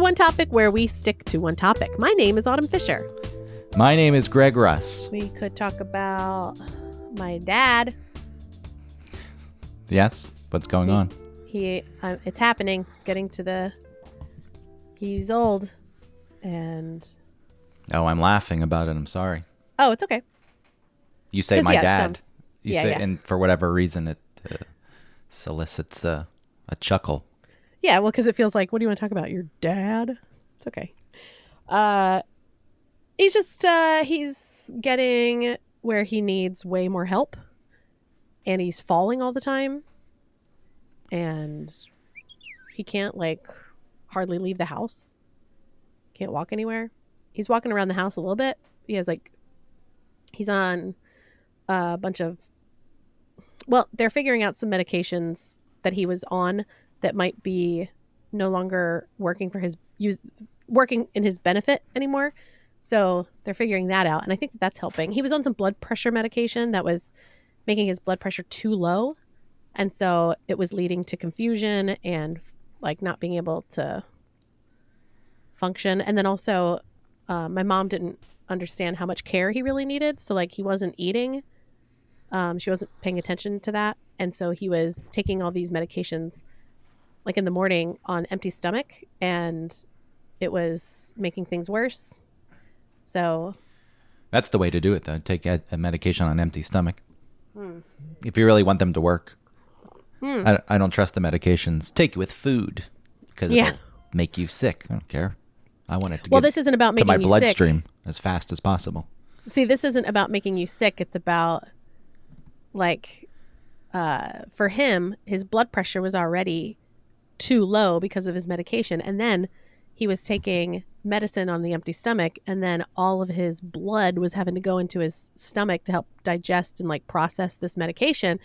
One Topic, where we stick to one topic. My name is Autumn Fisher. My name is Greg Russ. We could talk about my dad. Yes? What's going on? It's happening. He's old. And... Oh, I'm laughing about it. I'm sorry. Oh, it's okay. You say my dad. Yeah. And for whatever reason, it solicits a chuckle. Yeah, well, because it feels like, what do you want to talk about? Your dad? It's okay. He's getting where he needs way more help. And he's falling all the time. And he can't, hardly leave the house. Can't walk anywhere. He's walking around the house a little bit. He's on a bunch of, they're figuring out some medications that he was on that might be no longer working in his benefit anymore. So they're figuring that out. And I think that's helping. He was on some blood pressure medication that was making his blood pressure too low. And so it was leading to confusion and not being able to function. And then also my mom didn't understand how much care he really needed. So he wasn't eating. She wasn't paying attention to that. And so he was taking all these medications in the morning on empty stomach, and it was making things worse. So that's the way to do it, though. Take a medication on an empty stomach. If you really want them to work. I don't trust the medications. Take it with food because it'll make you sick. I don't care. I want it to this isn't about making to my you bloodstream sick. As fast as possible. See, this isn't about making you sick. It's about for him, his blood pressure was already too low because of his medication. And then he was taking medicine on the empty stomach, and then all of his blood was having to go into his stomach to help digest and process this medication.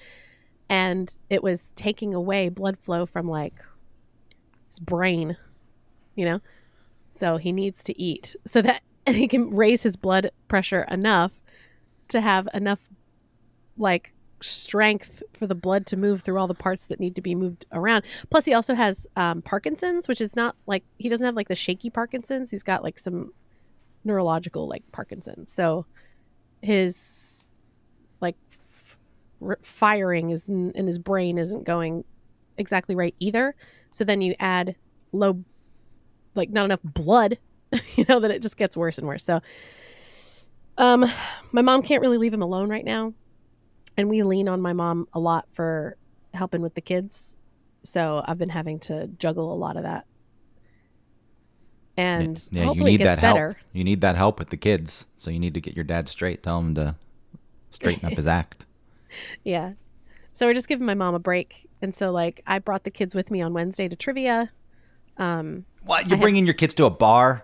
And it was taking away blood flow from his brain, So he needs to eat so that he can raise his blood pressure enough to have enough strength for the blood to move through all the parts that need to be moved around. Plus he also has Parkinson's, which is not he doesn't have the shaky Parkinson's. He's got some neurological Parkinson's. So his firing is in his brain isn't going exactly right either. So then you add low, not enough blood, then it just gets worse and worse. So my mom can't really leave him alone right now. And we lean on my mom a lot for helping with the kids. So I've been having to juggle a lot of that. And hopefully it gets better. You need that help with the kids. So you need to get your dad straight. Tell him to straighten up his act. Yeah. So we're just giving my mom a break. And so I brought the kids with me on Wednesday to trivia. What? You're bringing your kids to a bar?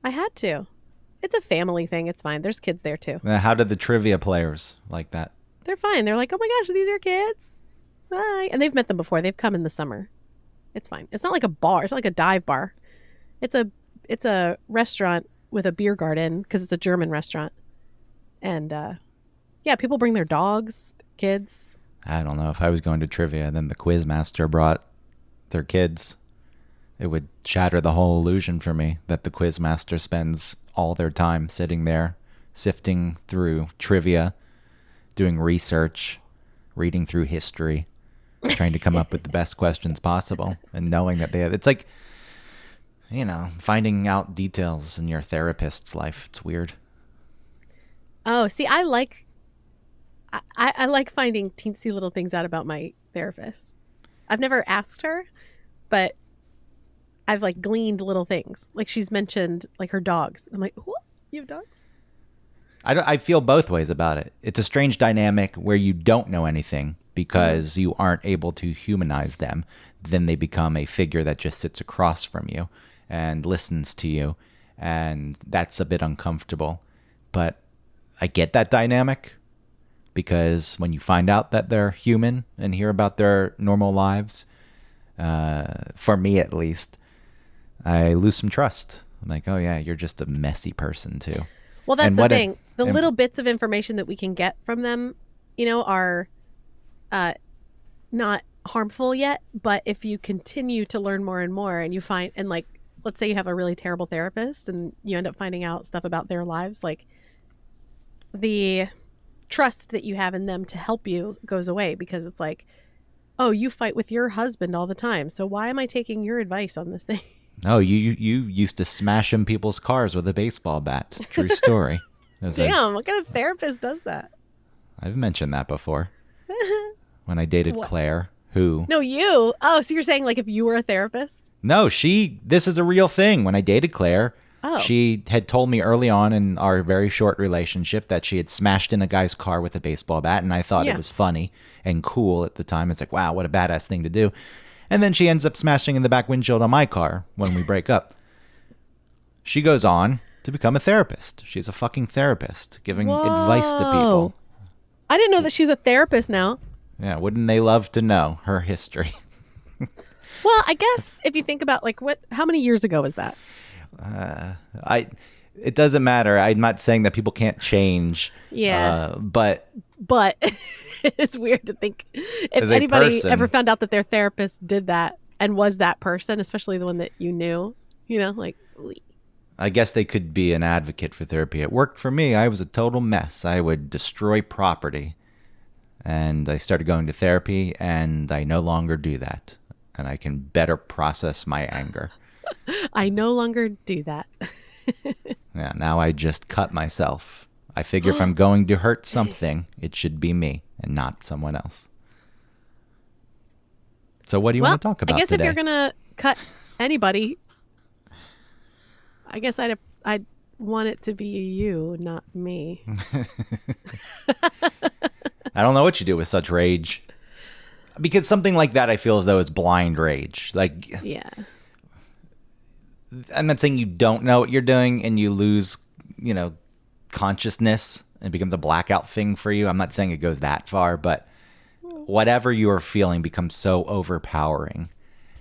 I had to. It's a family thing. It's fine. There's kids there too. How did the trivia players like that? They're fine. They're like, oh my gosh, are these your kids? Hi. And they've met them before. They've come in the summer. It's fine. It's not like a bar. It's not like a dive bar. It's a restaurant with a beer garden because it's a German restaurant. And people bring their dogs, kids. I don't know. If I was going to trivia and then the quiz master brought their kids, it would shatter the whole illusion for me that the quiz master spends all their time sitting there sifting through trivia, doing research, reading through history, trying to come up with the best questions possible, and knowing that it's finding out details in your therapist's life. It's weird. Oh, see, I like finding teensy little things out about my therapist. I've never asked her, but I've gleaned little things. She's mentioned her dogs. I'm like, what? You have dogs? I feel both ways about it. It's a strange dynamic where you don't know anything because you aren't able to humanize them. Then they become a figure that just sits across from you and listens to you. And that's a bit uncomfortable. But I get that dynamic because when you find out that they're human and hear about their normal lives, for me at least, I lose some trust. I'm like, oh yeah, you're just a messy person too. Well, that's the thing. The little bits of information that we can get from them, are not harmful yet. But if you continue to learn more and more and you find, and let's say you have a really terrible therapist and you end up finding out stuff about their lives, like the trust that you have in them to help you goes away because it's like, oh, you fight with your husband all the time, so why am I taking your advice on this thing? Oh, you used to smash in people's cars with a baseball bat. True story. Damn, what kind of therapist does that? I've mentioned that before. When I dated What? Claire, who... No, you. Oh, so you're saying like if you were a therapist? No, this is a real thing. When I dated Claire, Oh. she had told me early on in our very short relationship that she had smashed in a guy's car with a baseball bat, and I thought Yeah. it was funny and cool at the time. It's like, wow, what a badass thing to do. And then she ends up smashing in the back windshield on my car when we break up. She goes on to become a therapist. She's a fucking therapist, giving advice to people. I didn't know that she was a therapist now. Yeah, wouldn't they love to know her history? Well, I guess if you think about like how many years ago was that? It doesn't matter. I'm not saying that people can't change. Yeah. But But it's weird to think if As a anybody person- ever found out that their therapist did that and was that person, especially the one that you knew, like, I guess they could be an advocate for therapy. It worked for me. I was a total mess. I would destroy property. And I started going to therapy, and I no longer do that. And I can better process my anger. I no longer do that. Yeah, now I just cut myself. I figure if I'm going to hurt something, it should be me and not someone else. So what do you want to talk about I guess today? if you're gonna cut anybody, I guess I'd want it to be you, not me. I don't know what you do with such rage. Because something like that I feel as though is blind rage. Like, Yeah. I'm not saying you don't know what you're doing and you lose, consciousness and it becomes a blackout thing for you. I'm not saying it goes that far, but whatever you are feeling becomes so overpowering.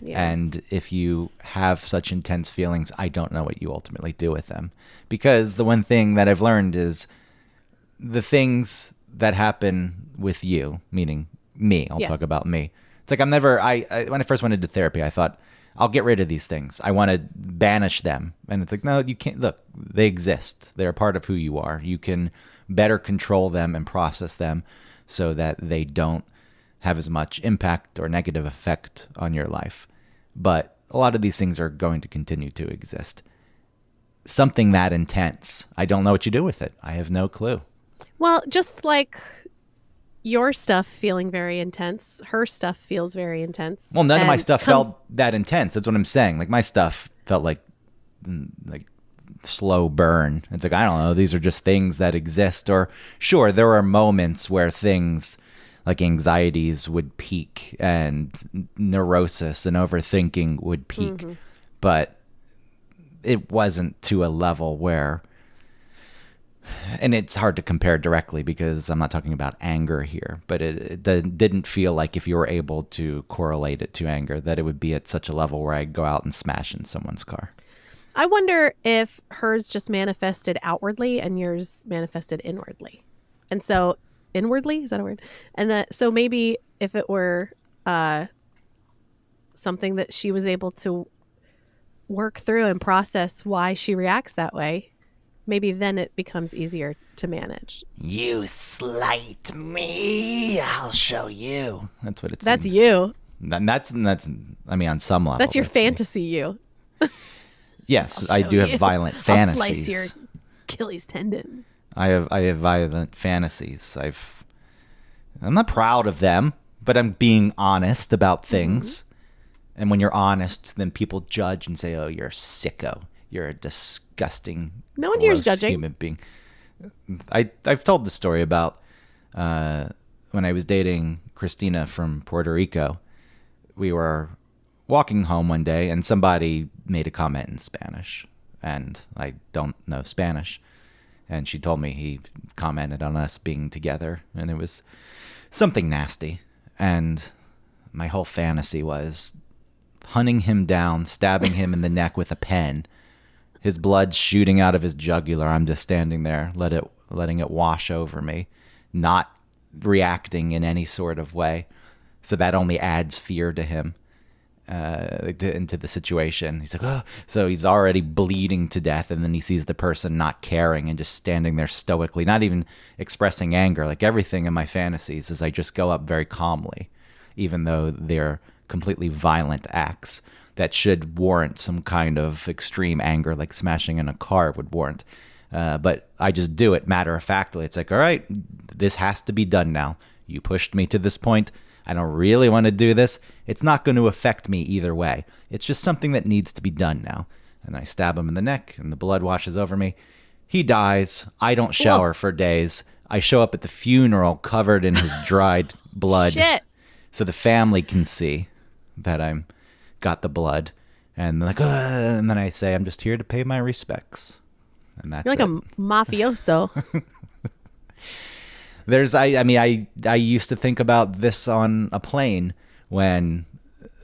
Yeah. And if you have such intense feelings, I don't know what you ultimately do with them. Because the one thing that I've learned is the things that happen with you, meaning me, I'll Yes. talk about me. It's like when I first went into therapy, I thought, I'll get rid of these things. I want to banish them. And it's like, no, you can't. Look, they exist. They're a part of who you are. You can better control them and process them so that they don't have as much impact or negative effect on your life. But a lot of these things are going to continue to exist. Something that intense, I don't know what you do with it. I have no clue. Well, just like your stuff feeling very intense, her stuff feels very intense. Well, none of my and stuff comes- felt that intense. That's what I'm saying. Like my stuff felt like slow burn. It's like, I don't know. These are just things that exist. Or sure, there are moments where things like anxieties would peak and neurosis and overthinking would peak. Mm-hmm. But it wasn't to a level where, and it's hard to compare directly because I'm not talking about anger here, but it didn't feel like if you were able to correlate it to anger, that it would be at such a level where I'd go out and smash in someone's car. I wonder if hers just manifested outwardly and yours manifested inwardly. And so inwardly, is that a word? And so maybe if it were something that she was able to work through and process why she reacts that way, maybe then it becomes easier to manage. You slight me, I'll show you. That's what it That's seems. you. And that's I mean, on some level. That's your me. fantasy you. Yes, I Show do have you. violent I'll fantasies. slice your Achilles tendons. I have violent fantasies. I'm not proud of them, but I'm being honest about things. And when you're honest, then people judge and say, "Oh, you're a sicko. You're a disgusting, No one here's gross judging. human being." I've told the story about when I was dating Christina from Puerto Rico. We were walking home one day, and somebody made a comment in Spanish, and I don't know Spanish. And she told me he commented on us being together, and it was something nasty. And my whole fantasy was hunting him down, stabbing him in the neck with a pen, his blood shooting out of his jugular. I'm just standing there, letting it wash over me, not reacting in any sort of way. So that only adds fear to him. into the situation. He's like, oh, so he's already bleeding to death, and then he sees the person not caring and just standing there stoically, not even expressing anger. Like everything in my fantasies is I just go up very calmly, even though they're completely violent acts that should warrant some kind of extreme anger, like smashing in a car would warrant. But I just do it matter-of-factly. It's like, all right, this has to be done now. You pushed me to this point. I don't really want to do this. It's not going to affect me either way. It's just something that needs to be done now. And I stab him in the neck, and the blood washes over me. He dies. I don't shower for days. I show up at the funeral covered in his dried blood. Shit. So the family can see that I'm got the blood. And they're like, and then I say, I'm just here to pay my respects. And that's You're like a mafioso. I used to think about this on a plane when,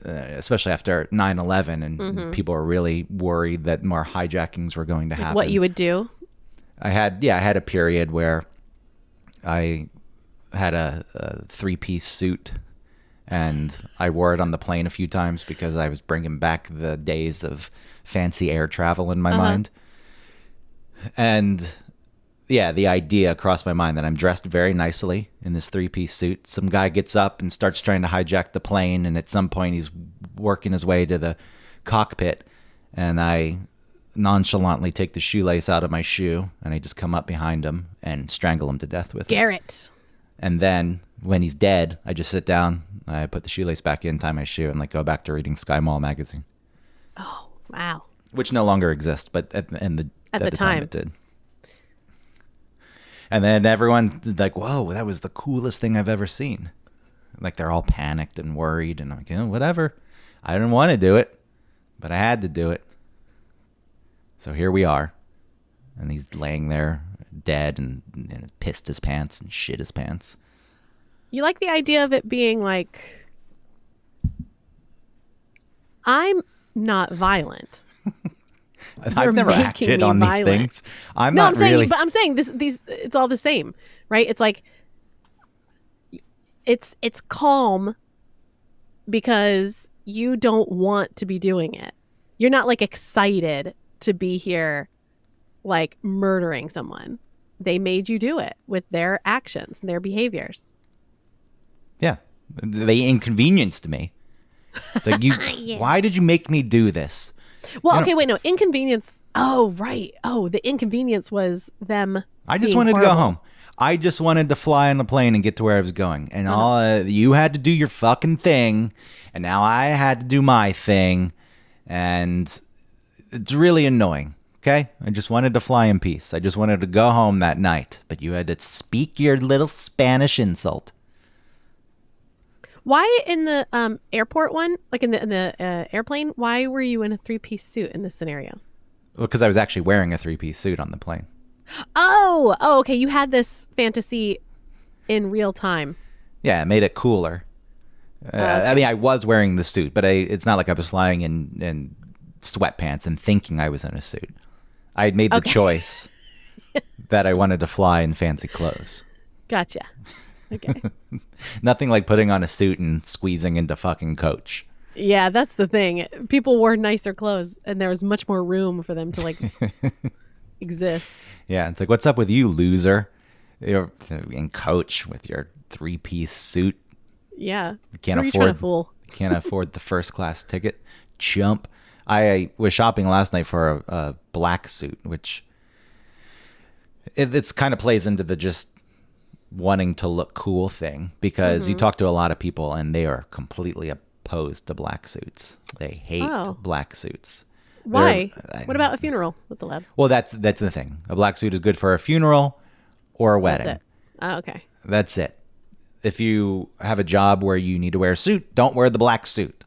especially after 9/11, and people were really worried that more hijackings were going to happen. What you would do? I had a period where I had a 3-piece suit, and I wore it on the plane a few times because I was bringing back the days of fancy air travel in my mind. And yeah, the idea crossed my mind that I'm dressed very nicely in this 3-piece suit. Some guy gets up and starts trying to hijack the plane, and at some point he's working his way to the cockpit, and I nonchalantly take the shoelace out of my shoe, and I just come up behind him and strangle him to death with it. Garrett. And then when he's dead, I just sit down, I put the shoelace back in, tie my shoe, and go back to reading Sky Mall magazine. Oh, wow. Which no longer exists, but at the time it did. And then everyone's like, whoa, that was the coolest thing I've ever seen. Like, they're all panicked and worried. And I'm like, whatever. I didn't want to do it, but I had to do it. So here we are. And he's laying there dead and pissed his pants and shit his pants. You like the idea of it being like, I'm not violent. I've never acted on these things. I'm saying these it's all the same, right? It's like it's calm because you don't want to be doing it. You're not like excited to be here like murdering someone. They made you do it with their actions and their behaviors. Yeah. They inconvenienced me. It's like, yeah. Why did you make me do this? Well, okay, wait, no. Inconvenience. Oh, right. Oh, the inconvenience was them. I just wanted to go home. I just wanted to fly on the plane and get to where I was going. And you had to do your fucking thing. And now I had to do my thing. And it's really annoying. Okay? I just wanted to fly in peace. I just wanted to go home that night. But you had to speak your little Spanish insult. Why in the airport one, like in the airplane, why were you in a 3-piece suit in this scenario? Well, because I was actually wearing a 3-piece suit on the plane. Oh, okay. You had this fantasy in real time. Yeah, it made it cooler. Okay. I mean, I was wearing the suit, but it's not like I was flying in sweatpants and thinking I was in a suit. I had made the choice that I wanted to fly in fancy clothes. Gotcha. Okay. Nothing like putting on a suit and squeezing into fucking coach. Yeah, that's the thing. People wore nicer clothes, and there was much more room for them to like exist. Yeah, it's like, what's up with you, loser? You're in coach with your 3-piece suit. Yeah, you can't afford the first class ticket. Chump. I was shopping last night for a black suit, which it's kind of plays into the just wanting to look cool thing, because you talk to a lot of people and they are completely opposed to black suits. They hate black suits. Why? What about a funeral with the lab? Well, that's the thing. A black suit is good for a funeral or a wedding. That's it. Oh, okay. That's it. If you have a job where you need to wear a suit, don't wear the black suit.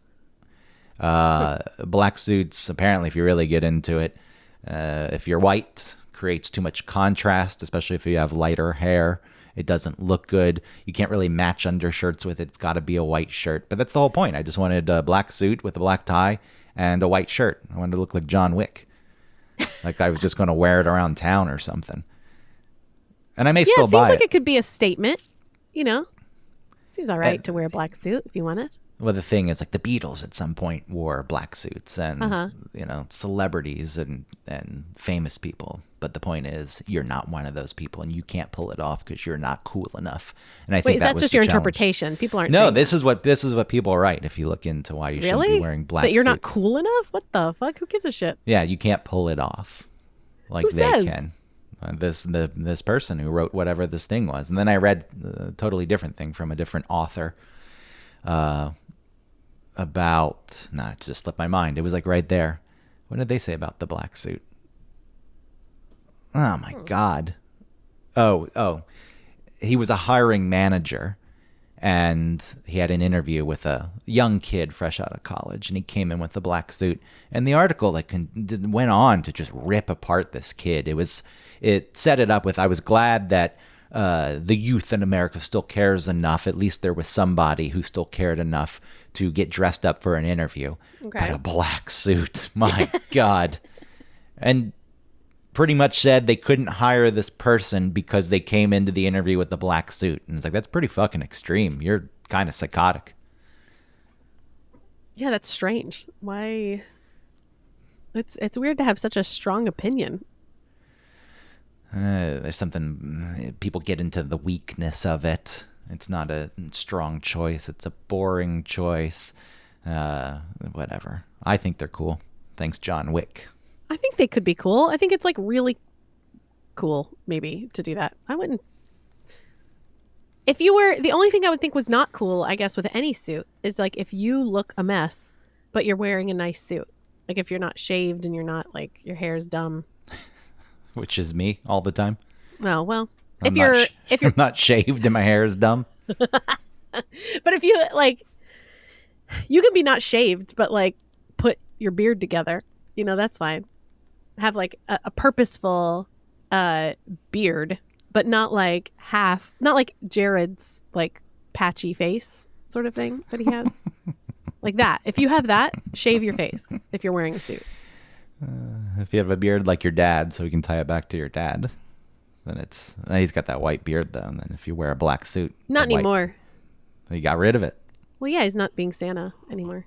Black suits, apparently, if you really get into it, if you're white, creates too much contrast, especially if you have lighter hair. It doesn't look good. You can't really match undershirts with it. It's got to be a white shirt. But that's the whole point. I just wanted a black suit with a black tie and a white shirt. I wanted to look like John Wick. Like I was just going to wear it around town or something. And I may still buy it. Seems like it could be a statement, you know. Seems all right to wear a black suit if you want it. well, the thing is, like, the Beatles at some point wore black suits, and Uh-huh. celebrities and famous people. But the point is, you're not one of those people, and you can't pull it off because you're not cool enough. And I think Wait, that that's was just the your challenge. interpretation. People aren't No, saying this is what people write. If you look into why you shouldn't really? be wearing black But you're not suits. cool enough? What the fuck? Who gives a shit? Yeah, you can't pull it off like Who they says? can. This person who wrote whatever this thing was, and then I read a totally different thing from a different author about. No, it just slipped my mind. It was like right there. What did they say about the black suit? Oh my god. Oh, he was a hiring manager, and he had an interview with a young kid fresh out of college, and he came in with a black suit. And the article went on to just rip apart this kid. It set it up with, I was glad that the youth in America still cares enough. At least there was somebody who still cared enough to get dressed up for an interview. Okay. But a black suit, my God. And pretty much said they couldn't hire this person because they came into the interview with the black suit. And it's like, that's pretty fucking extreme. You're kind of psychotic. Yeah, that's strange. Why? It's weird to have such a strong opinion. There's something, people get into the weakness of it. It's not a strong choice. It's a boring choice. Whatever. I think they're cool. Thanks, John Wick. I think they could be cool. I think it's like really cool maybe to do that. I wouldn't. If you were, the only thing I would think was not cool, I guess, with any suit is like if you look a mess, but you're wearing a nice suit. Like if you're not shaved and you're not like, your hair's dumb. Which is me all the time. Oh, well, I'm not shaved and my hair is dumb. but if you like, you can be not shaved, but like put your beard together, that's fine. Have like a purposeful beard, but not like Jared's like patchy face sort of thing that he has. Like that. If you have that, shave your face if you're wearing a suit. If you have a beard like your dad, so we can tie it back to your dad, then he's got that white beard though. And then if you wear a black suit, Not anymore. He got rid of it. Well, yeah, he's not being Santa anymore.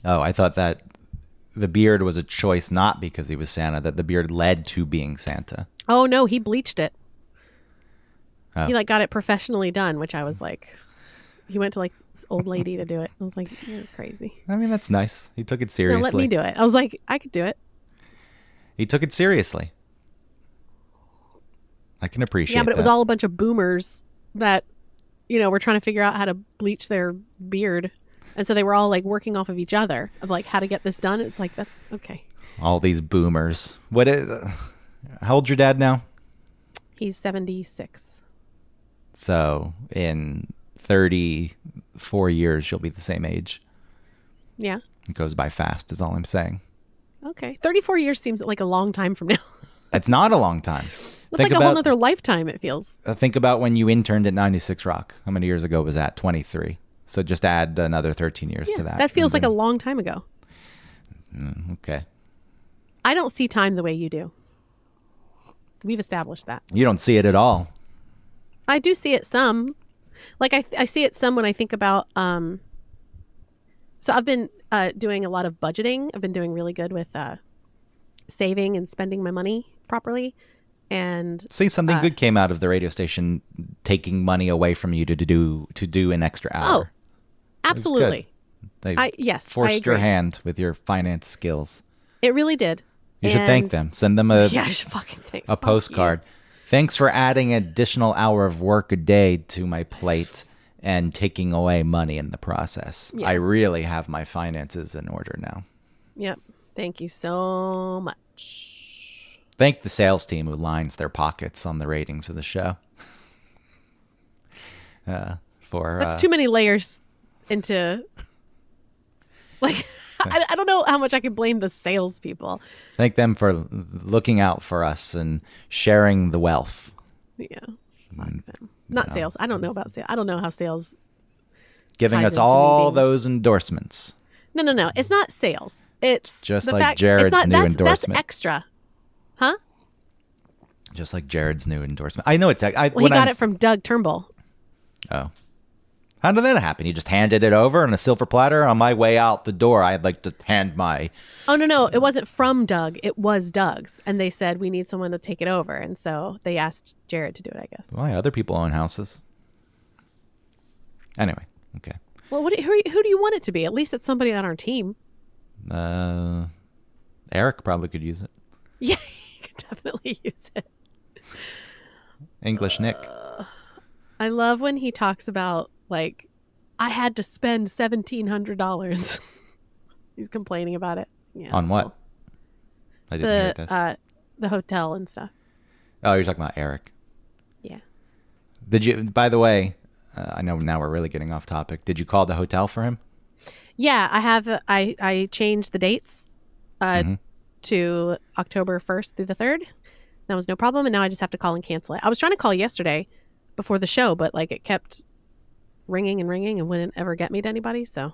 Oh, I thought that the beard was a choice not because he was Santa, that the beard led to being Santa. Oh no, he bleached it. Oh. He like got it professionally done, which I was like, he went to like this old lady to do it. I was like, you're crazy. I mean, that's nice. He took it No, seriously. let me do it. I was like, I could do it. He took it seriously. I can appreciate that. Yeah, but it was all a bunch of boomers that, were trying to figure out how to bleach their beard. And so they were all like working off of each other of like how to get this done. It's like, that's okay. All these boomers. How old's your dad now? He's 76. So in 34 years, you'll be the same age. Yeah. It goes by fast is all I'm saying. Okay. 34 years seems like a long time from now. It's not a long time. It's like a whole nother lifetime, it feels. Think about when you interned at 96 Rock. How many years ago was that? 23. So just add another 13 years to that. That feels like a long time ago. Okay. I don't see time the way you do. We've established that. You don't see it at all. I do see it some. Like I see it some when I think about so I've been doing a lot of budgeting. I've been doing really good with saving and spending my money properly. And see, something good came out of the radio station taking money away from you to do an extra hour. Oh, absolutely. They I forced your agree. hand with your finance skills. It really did. You should thank them. Send them a Yeah, I should fucking thank a postcard. Thanks for adding an additional hour of work a day to my plate and taking away money in the process. Yeah. I really have my finances in order now. Yep. Thank you so much. Thank the sales team who lines their pockets on the ratings of the show. That's too many layers into like I don't know how much I can blame the salespeople. Thank them for looking out for us and sharing the wealth. Yeah. Fuck them. Not sales. I don't know about sales. I don't know how sales Giving ties us into all meeting. those endorsements. No. It's not sales. It's Just the like fact, Jared's it's not, new that's endorsement. extra. Huh? Just like Jared's new endorsement. I know it's... Well, he got it from Doug Turnbull. Oh. How did that happen? You just handed it over on a silver platter? On my way out the door, I'd like to hand my... Oh, no. It wasn't from Doug. It was Doug's. And they said, we need someone to take it over. And so they asked Jared to do it, I guess. Why? Other people own houses. Anyway, okay. Well, who do you want it to be? At least it's somebody on our team. Eric probably could use it. Yeah, he could definitely use it. English Nick. I love when he talks about, like, I had to spend $1,700. He's complaining about it. Yeah, on what? I didn't hear this. The hotel and stuff. Oh, you're talking about Eric. Yeah. Did you, by the way, I know now we're really getting off topic. Did you call the hotel for him? Yeah, I have. I changed the dates to October 1st through the 3rd. That was no problem. And now I just have to call and cancel it. I was trying to call yesterday before the show, but like it kept ringing and wouldn't ever get me to anybody. So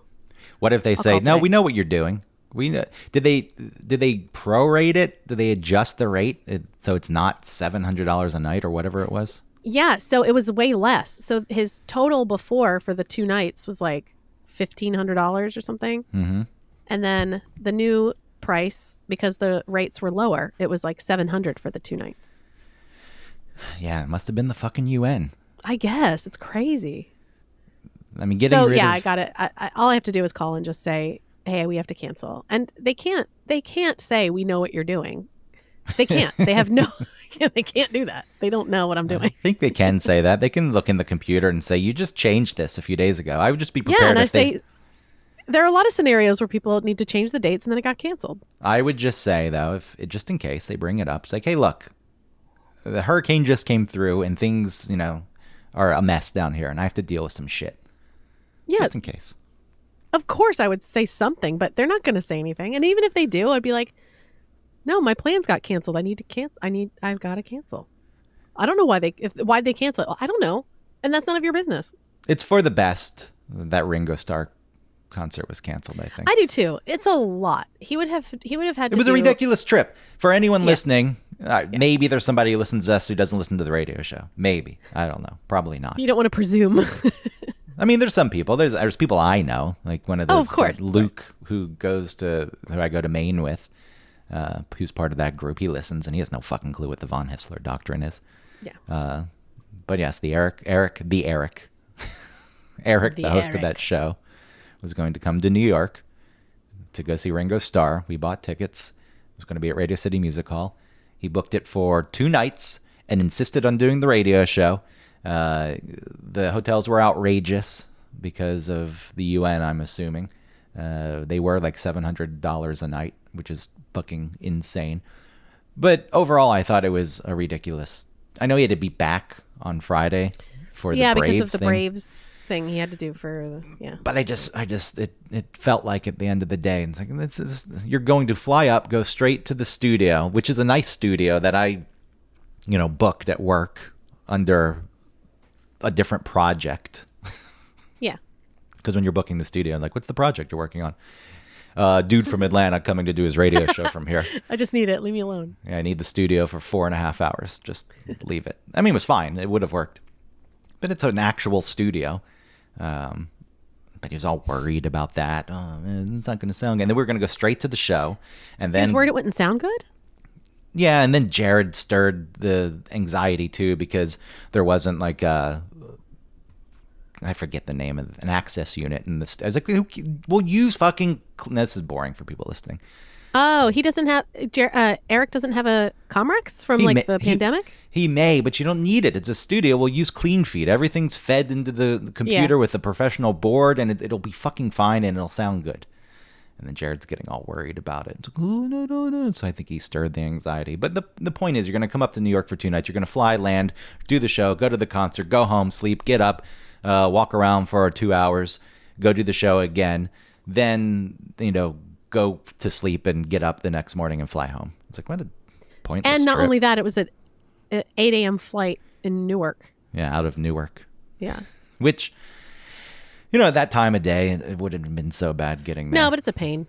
what if they say, no, we know what you're doing. Did they prorate it? Did they adjust the rate so it's not $700 a night or whatever it was? Yeah, so it was way less. So his total before for the 2 nights was like $1,500 or something. Mm-hmm. And then the new price, because the rates were lower, it was like $700 for the 2 nights. Yeah, it must have been the fucking UN. I guess. It's crazy. I mean, getting rid of... I got it. All I have to do is call and just say, hey, we have to cancel. And they can't say, we know what you're doing. They can't. They have no... They can't do that. They don't know what I'm doing. I think they can say that. They can look in the computer and say, you just changed this a few days ago. I would just be prepared. Yeah, and I say... There are a lot of scenarios where people need to change the dates and then it got canceled. I would just say, though, just in case they bring it up, it's like, hey, look, the hurricane just came through and things, are a mess down here and I have to deal with some shit. Yeah. Just in case. Of course I would say something, but they're not going to say anything. And even if they do, I'd be like, no, my plans got canceled. I've got to cancel. I don't know why they cancel it. I don't know. And that's none of your business. It's for the best that Ringo Starr concert was canceled, I think. I do too. It's a lot. He would have had to. It was a ridiculous trip. For anyone listening, maybe there's somebody who listens to us who doesn't listen to the radio show. Maybe. I don't know. Probably not. You don't want to presume. I mean, there's some people. There's people I know, like one of those. Oh, of course. Luke, who I go to Maine with, who's part of that group. He listens, and he has no fucking clue what the von Hissler doctrine is. Yeah. But yes, the Eric, the host of that show, was going to come to New York to go see Ringo Starr. We bought tickets. It was going to be at Radio City Music Hall. He booked it for 2 nights and insisted on doing the radio show. The hotels were outrageous because of the UN, I'm assuming. They were like $700 a night, which is fucking insane. But overall, I thought it was a ridiculous. I know he had to be back on Friday for the Braves because of the thing. Braves thing he had to do for But it felt like at the end of the day, it's like you're going to fly up, go straight to the studio, which is a nice studio that I, booked at work under a different project. Yeah. Because when you're booking the studio, like, what's the project you're working on? Dude from Atlanta coming to do his radio show from here. I just need it. Leave me alone. Yeah, I need the studio for 4.5 hours. Just leave it. I mean, it was fine. It would have worked. But it's an actual studio. But he was all worried about that. Oh, man, it's not going to sound good. And then we were going to go straight to the show. And then he was worried it wouldn't sound good? Yeah, and then Jared stirred the anxiety, too, because there wasn't like I forget the name of an access unit in this. I was like, we'll use fucking. This is boring for people listening. Oh, he doesn't have. Eric doesn't have a Comrex from the pandemic. He may, but you don't need it. It's a studio. We'll use CleanFeed. Everything's fed into the computer with a professional board, and it'll be fucking fine, and it'll sound good. And then Jared's getting all worried about it. It's like, oh, no. So I think he stirred the anxiety. But the point is, you're going to come up to New York for 2 nights. You're going to fly, land, do the show, go to the concert, go home, sleep, get up, walk around for 2 hours, go do the show again, then, go to sleep and get up the next morning and fly home. It's like, what a pointless And not trip. only that, it was an 8 a.m. flight in Newark. Yeah, out of Newark. Yeah. Which, at that time of day, it wouldn't have been so bad getting there. No, but it's a pain.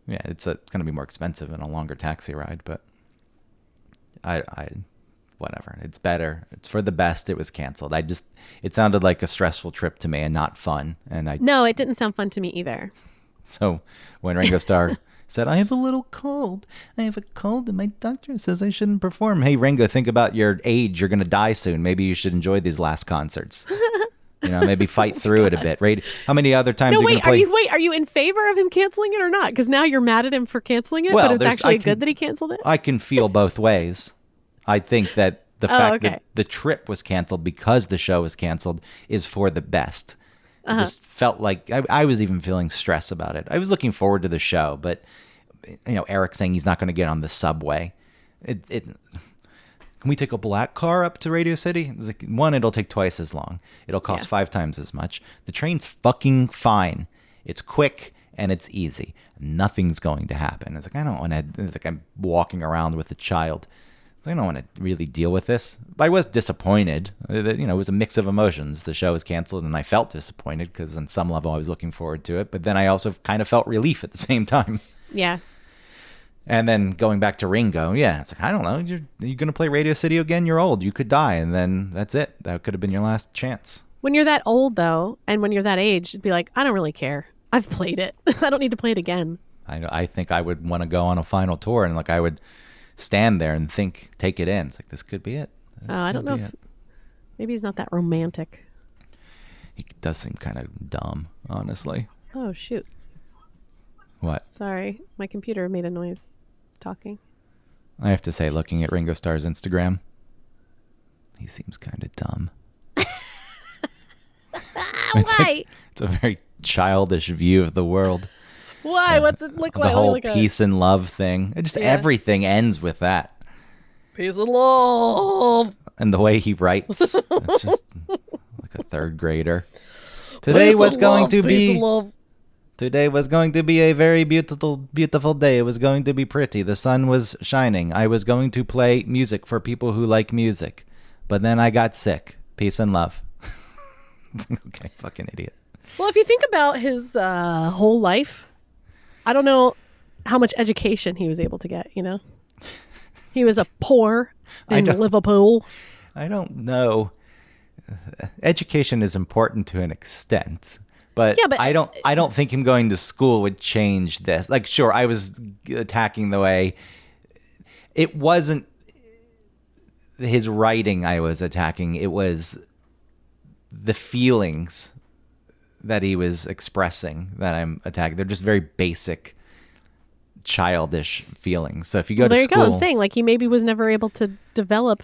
Yeah, it's going to be more expensive and a longer taxi ride, but I whatever. It's better. It's for the best. It was canceled. It sounded like a stressful trip to me and not fun. And No, it didn't sound fun to me either. so when Ringo Starr said, I have a little cold. I have a cold and my doctor says I shouldn't perform. Hey, Ringo, think about your age. You're going to die soon. Maybe you should enjoy these last concerts. Maybe fight through it a bit. Right? How many other times No, are you wait, going to play? are you in favor of him canceling it or not? Because now you're mad at him for canceling it, Well, but it's there's- actually I can- good that he canceled it? I can feel both ways. I think that the fact okay. that the trip was canceled because the show was canceled is for the best. It just felt like I was even feeling stress about it. I was looking forward to the show, but Eric saying he's not going to get on the subway. Can we take a black car up to Radio City? It's like, one, it'll take twice as long. It'll cost 5 times as much. The train's fucking fine. It's quick and it's easy. Nothing's going to happen. It's like, I don't want to. It's like I'm walking around with a child. It's like, I don't want to really deal with this. But I was disappointed. It was a mix of emotions. The show was canceled and I felt disappointed because on some level I was looking forward to it. But then I also kind of felt relief at the same time. Yeah. And then going back to Ringo, it's like, I don't know, you're going to play Radio City again? You're old. You could die, and then that's it. That could have been your last chance. When you're that old, though, and when you're that age, it'd be like, I don't really care. I've played it. I don't need to play it again. I think I would want to go on a final tour, and I would stand there and take it in. It's like, this could be it. I don't know if maybe he's not that romantic. He does seem kind of dumb, honestly. Oh, shoot. What? Sorry. My computer made a noise. It's talking. I have to say, looking at Ringo Starr's Instagram, he seems kind of dumb. Why? It's a very childish view of the world. Why? What's it look The like? whole Look at it. peace and love thing. Everything ends with that. Peace and love. And the way he writes, it's just like a third grader. Today was going to be a very beautiful day. It was going to be pretty. The sun was shining. I was going to play music for people who like music. But then I got sick. Peace and love. Okay, fucking idiot. Well, if you think about his whole life, I don't know how much education he was able to get, He was a poor in Liverpool. I don't know. Education is important to an extent. But, Yeah, but I don't think him going to school would change this. Like, sure, I was attacking the way it wasn't his writing I was attacking. It was the feelings that he was expressing that I'm attacking. They're just very basic, childish feelings. So if you go to there you school, go. I'm saying he maybe was never able to develop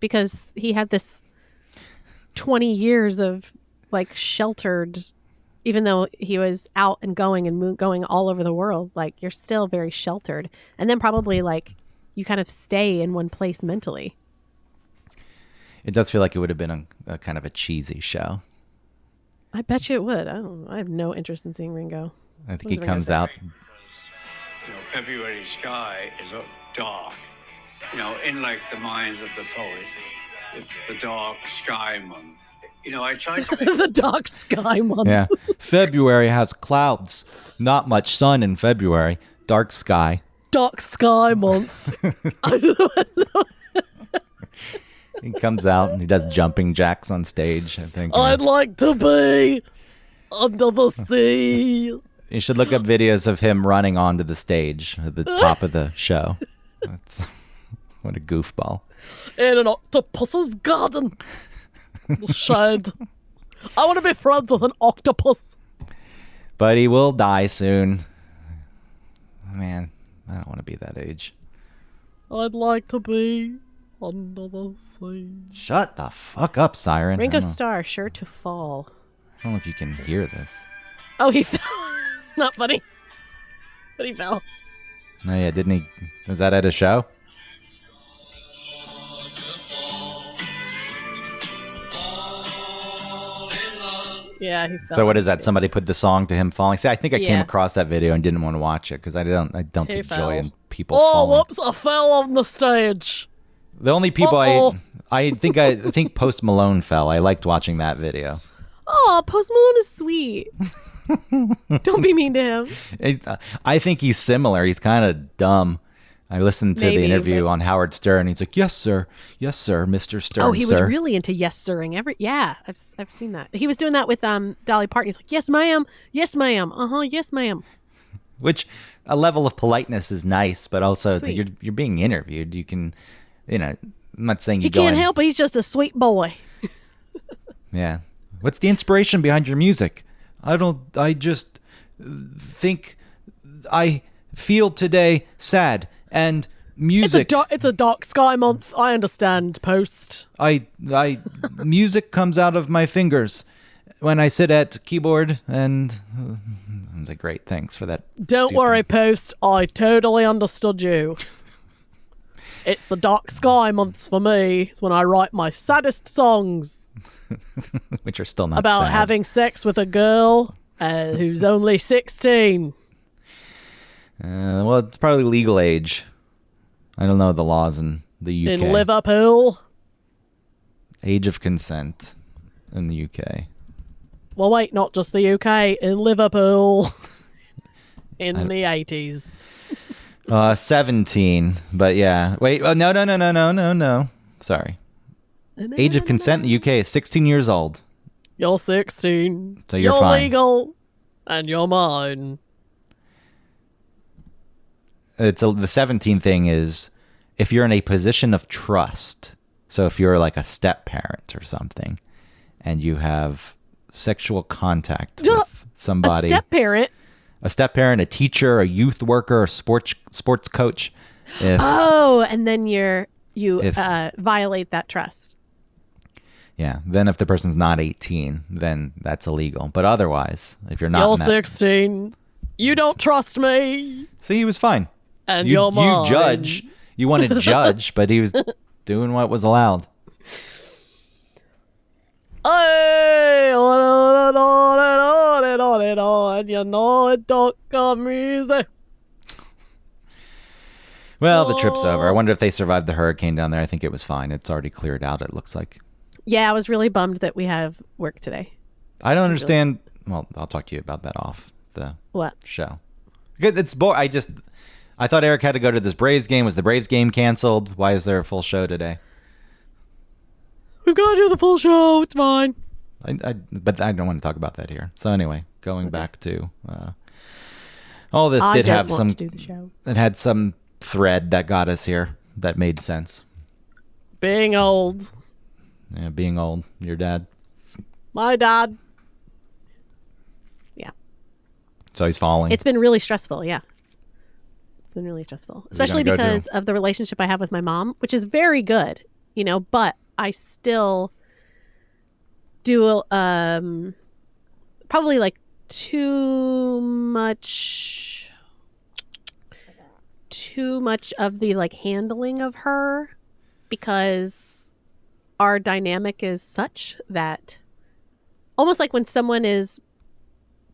because he had this 20 years of sheltered. Even though he was out and going and going all over the world, you're still very sheltered. And then probably you kind of stay in one place mentally. it does feel like it would have been a kind of a cheesy show. I bet you it would. I don't know. I have no interest in seeing Ringo. I think What he was Ringo comes saying? out. February sky is dark. In the minds of the poets, it's the dark sky month. I tried to make The dark sky month. Yeah. February has clouds. Not much sun in February. Dark sky. Dark sky month. I don't know. He comes out and he does jumping jacks on stage. I think. I'd like to be under the sea. You should look up videos of him running onto the stage at the top of the show. What a goofball. In an octopus's garden. Shed. I want to be friends with an octopus. But he will die soon. Man, I don't want to be that age. I'd like to be under the sea. Shut the fuck up, Siren. Ringo I don't know- Starr, sure to fall. I don't know if you can hear this. Oh, he fell. Not funny. But he fell. Oh yeah, didn't he? Was that at a show? Yeah, he fell. So what is that? Somebody put the song to him falling. See, I think I came Yeah. across that video and didn't want to watch it because I don't He take fell. joy in people Oh, falling. whoops! I fell on the stage. The only people Uh-oh. I think Post Malone fell. I liked watching that video. Oh, Post Malone is sweet. Don't be mean to him. I think he's similar. He's kind of dumb. I listened to Maybe, the interview but- on Howard Stern. He's like, yes, sir, Mr. Stern. Oh, he was sir." really into yes sirring yeah, I've seen that. He was doing that with Dolly Parton. He's like, yes ma'am, yes ma'am, yes ma'am. Which a level of politeness is nice, but also it's like Sweet. you're being interviewed. You can, I'm not saying you He go can't in- help it. He's just a sweet boy. Yeah. What's the inspiration behind your music? I just think I feel today sad and music. It's a dark sky month. I understand. Post. I music comes out of my fingers when I sit at keyboard and I was like, great, thanks for that. Don't stupid- worry, Post. I totally understood you. It's the dark sky months for me. It's when I write my saddest songs which are still not about sad. having sex with a girl who's only 16. Well, it's probably legal age. I don't know the laws in the UK. In Liverpool. Age of consent in the UK. Well, wait, not just the UK. In Liverpool. In the 80s. 17, but yeah. Wait, oh, no. Sorry. Age of consent in the UK is 16 years old. You're 16. So you're fine. legal. And you're mine. The 17 thing is if you're in a position of trust. So if you're like a step parent or something and you have sexual contact with somebody, A step parent. a teacher, a youth worker, a sports coach, if Oh, and then you If- violate that trust. yeah, then if the person's not 18, then that's illegal. But otherwise, if you're not You're in that, 16. You don't trust me. see, he was fine. And you you're mine. judge. You want to judge, but he was doing what was allowed. Hey, on, you know it don't come easy. Well, the trip's over. I wonder if they survived the hurricane down there. I think it was fine. It's already cleared out, it looks like. Yeah, I was really bummed that we have work today. I don't understand. Well, I'll talk to you about that off the What? show. It's I thought Eric had to go to this Braves game. Was the Braves game canceled? Why is there a full show today? We've got to do the full show. It's fine. But I don't want to talk about that here. So anyway, going back to all this I did don't have want some. to do the show. It had some thread that got us here that made sense. Being old. Yeah, being old, your dad. My dad. Yeah. So he's falling. It's been really stressful. Yeah. It's been really stressful, especially gonna go because of the relationship I have with my mom, which is very good, but I still do probably like too much of the like handling of her, because our dynamic is such that almost like when someone is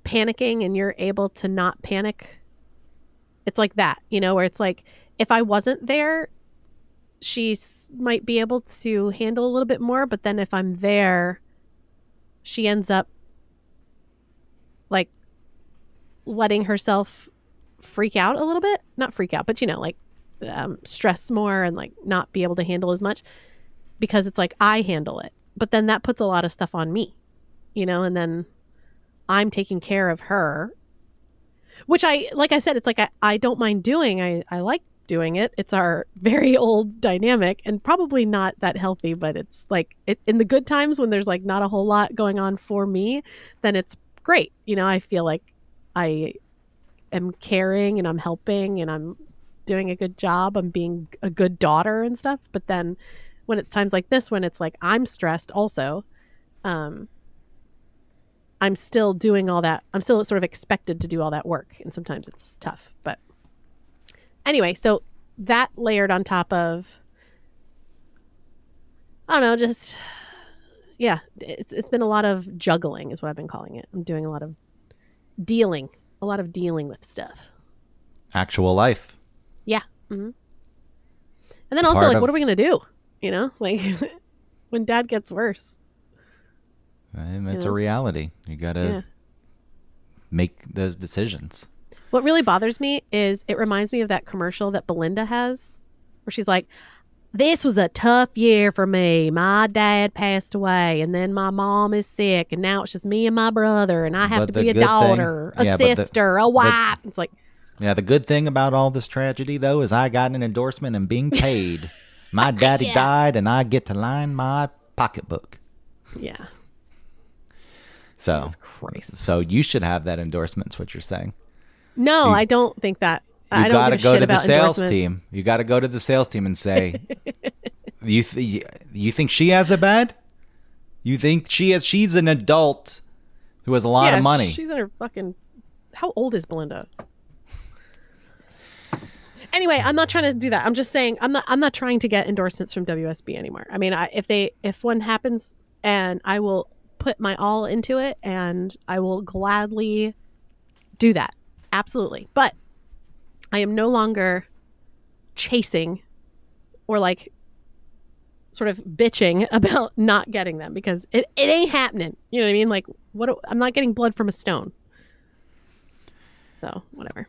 panicking and you're able to not panic, it's like that, where it's like if I wasn't there, she might be able to handle a little bit more, but then if I'm there, she ends up like letting herself freak out a little bit. Not freak out, but stress more and like not be able to handle as much, because it's like I handle it, but then that puts a lot of stuff on me, and then I'm taking care of her, which like I said, it's like I don't mind doing. I like doing it. It's our very old dynamic and probably not that healthy, but it's like in the good times when there's like not a whole lot going on for me, then it's great. I feel like I am caring and I'm helping and I'm doing a good job. I'm being a good daughter and stuff. But then when it's times like this, when it's like I'm stressed also, I'm still doing all that. I'm still sort of expected to do all that work. And sometimes it's tough. But anyway, so that layered on top of, I don't know, just, yeah, it's been a lot of juggling is what I've been calling it. I'm doing a lot of dealing with stuff. Actual life. Yeah. Mm-hmm. And then also, Part like, of- what are we going to do? Like when dad gets worse. It's a reality. You got to Yeah. make those decisions. What really bothers me is it reminds me of that commercial that Belinda has where she's like, this was a tough year for me. My dad passed away, and then my mom is sick, and now it's just me and my brother, and I have But to the be a good thing- daughter, a yeah, but the- sister, a wife. It's like, Yeah, the good thing about all this tragedy, though, is I got an endorsement and being paid. My daddy Yeah. died, and I get to line my pocketbook. yeah, So, Jesus Christ. so you should have that endorsement. Is what you're saying? No, You- I don't think that. You I don't got to give a go shit to the about sales endorsements. team. You got to go to the sales team and say, you think she has it bad? You think she's an adult who has a lot Yeah, of money. She's in her fucking. How old is Belinda? Anyway, I'm not trying to do that. I'm just saying I'm not trying to get endorsements from WSB anymore. I mean, if one happens, and I will put my all into it, and I will gladly do that. Absolutely. But I am no longer chasing or like sort of bitching about not getting them because it ain't happening. You know what I mean? Like I'm not getting blood from a stone. So, whatever.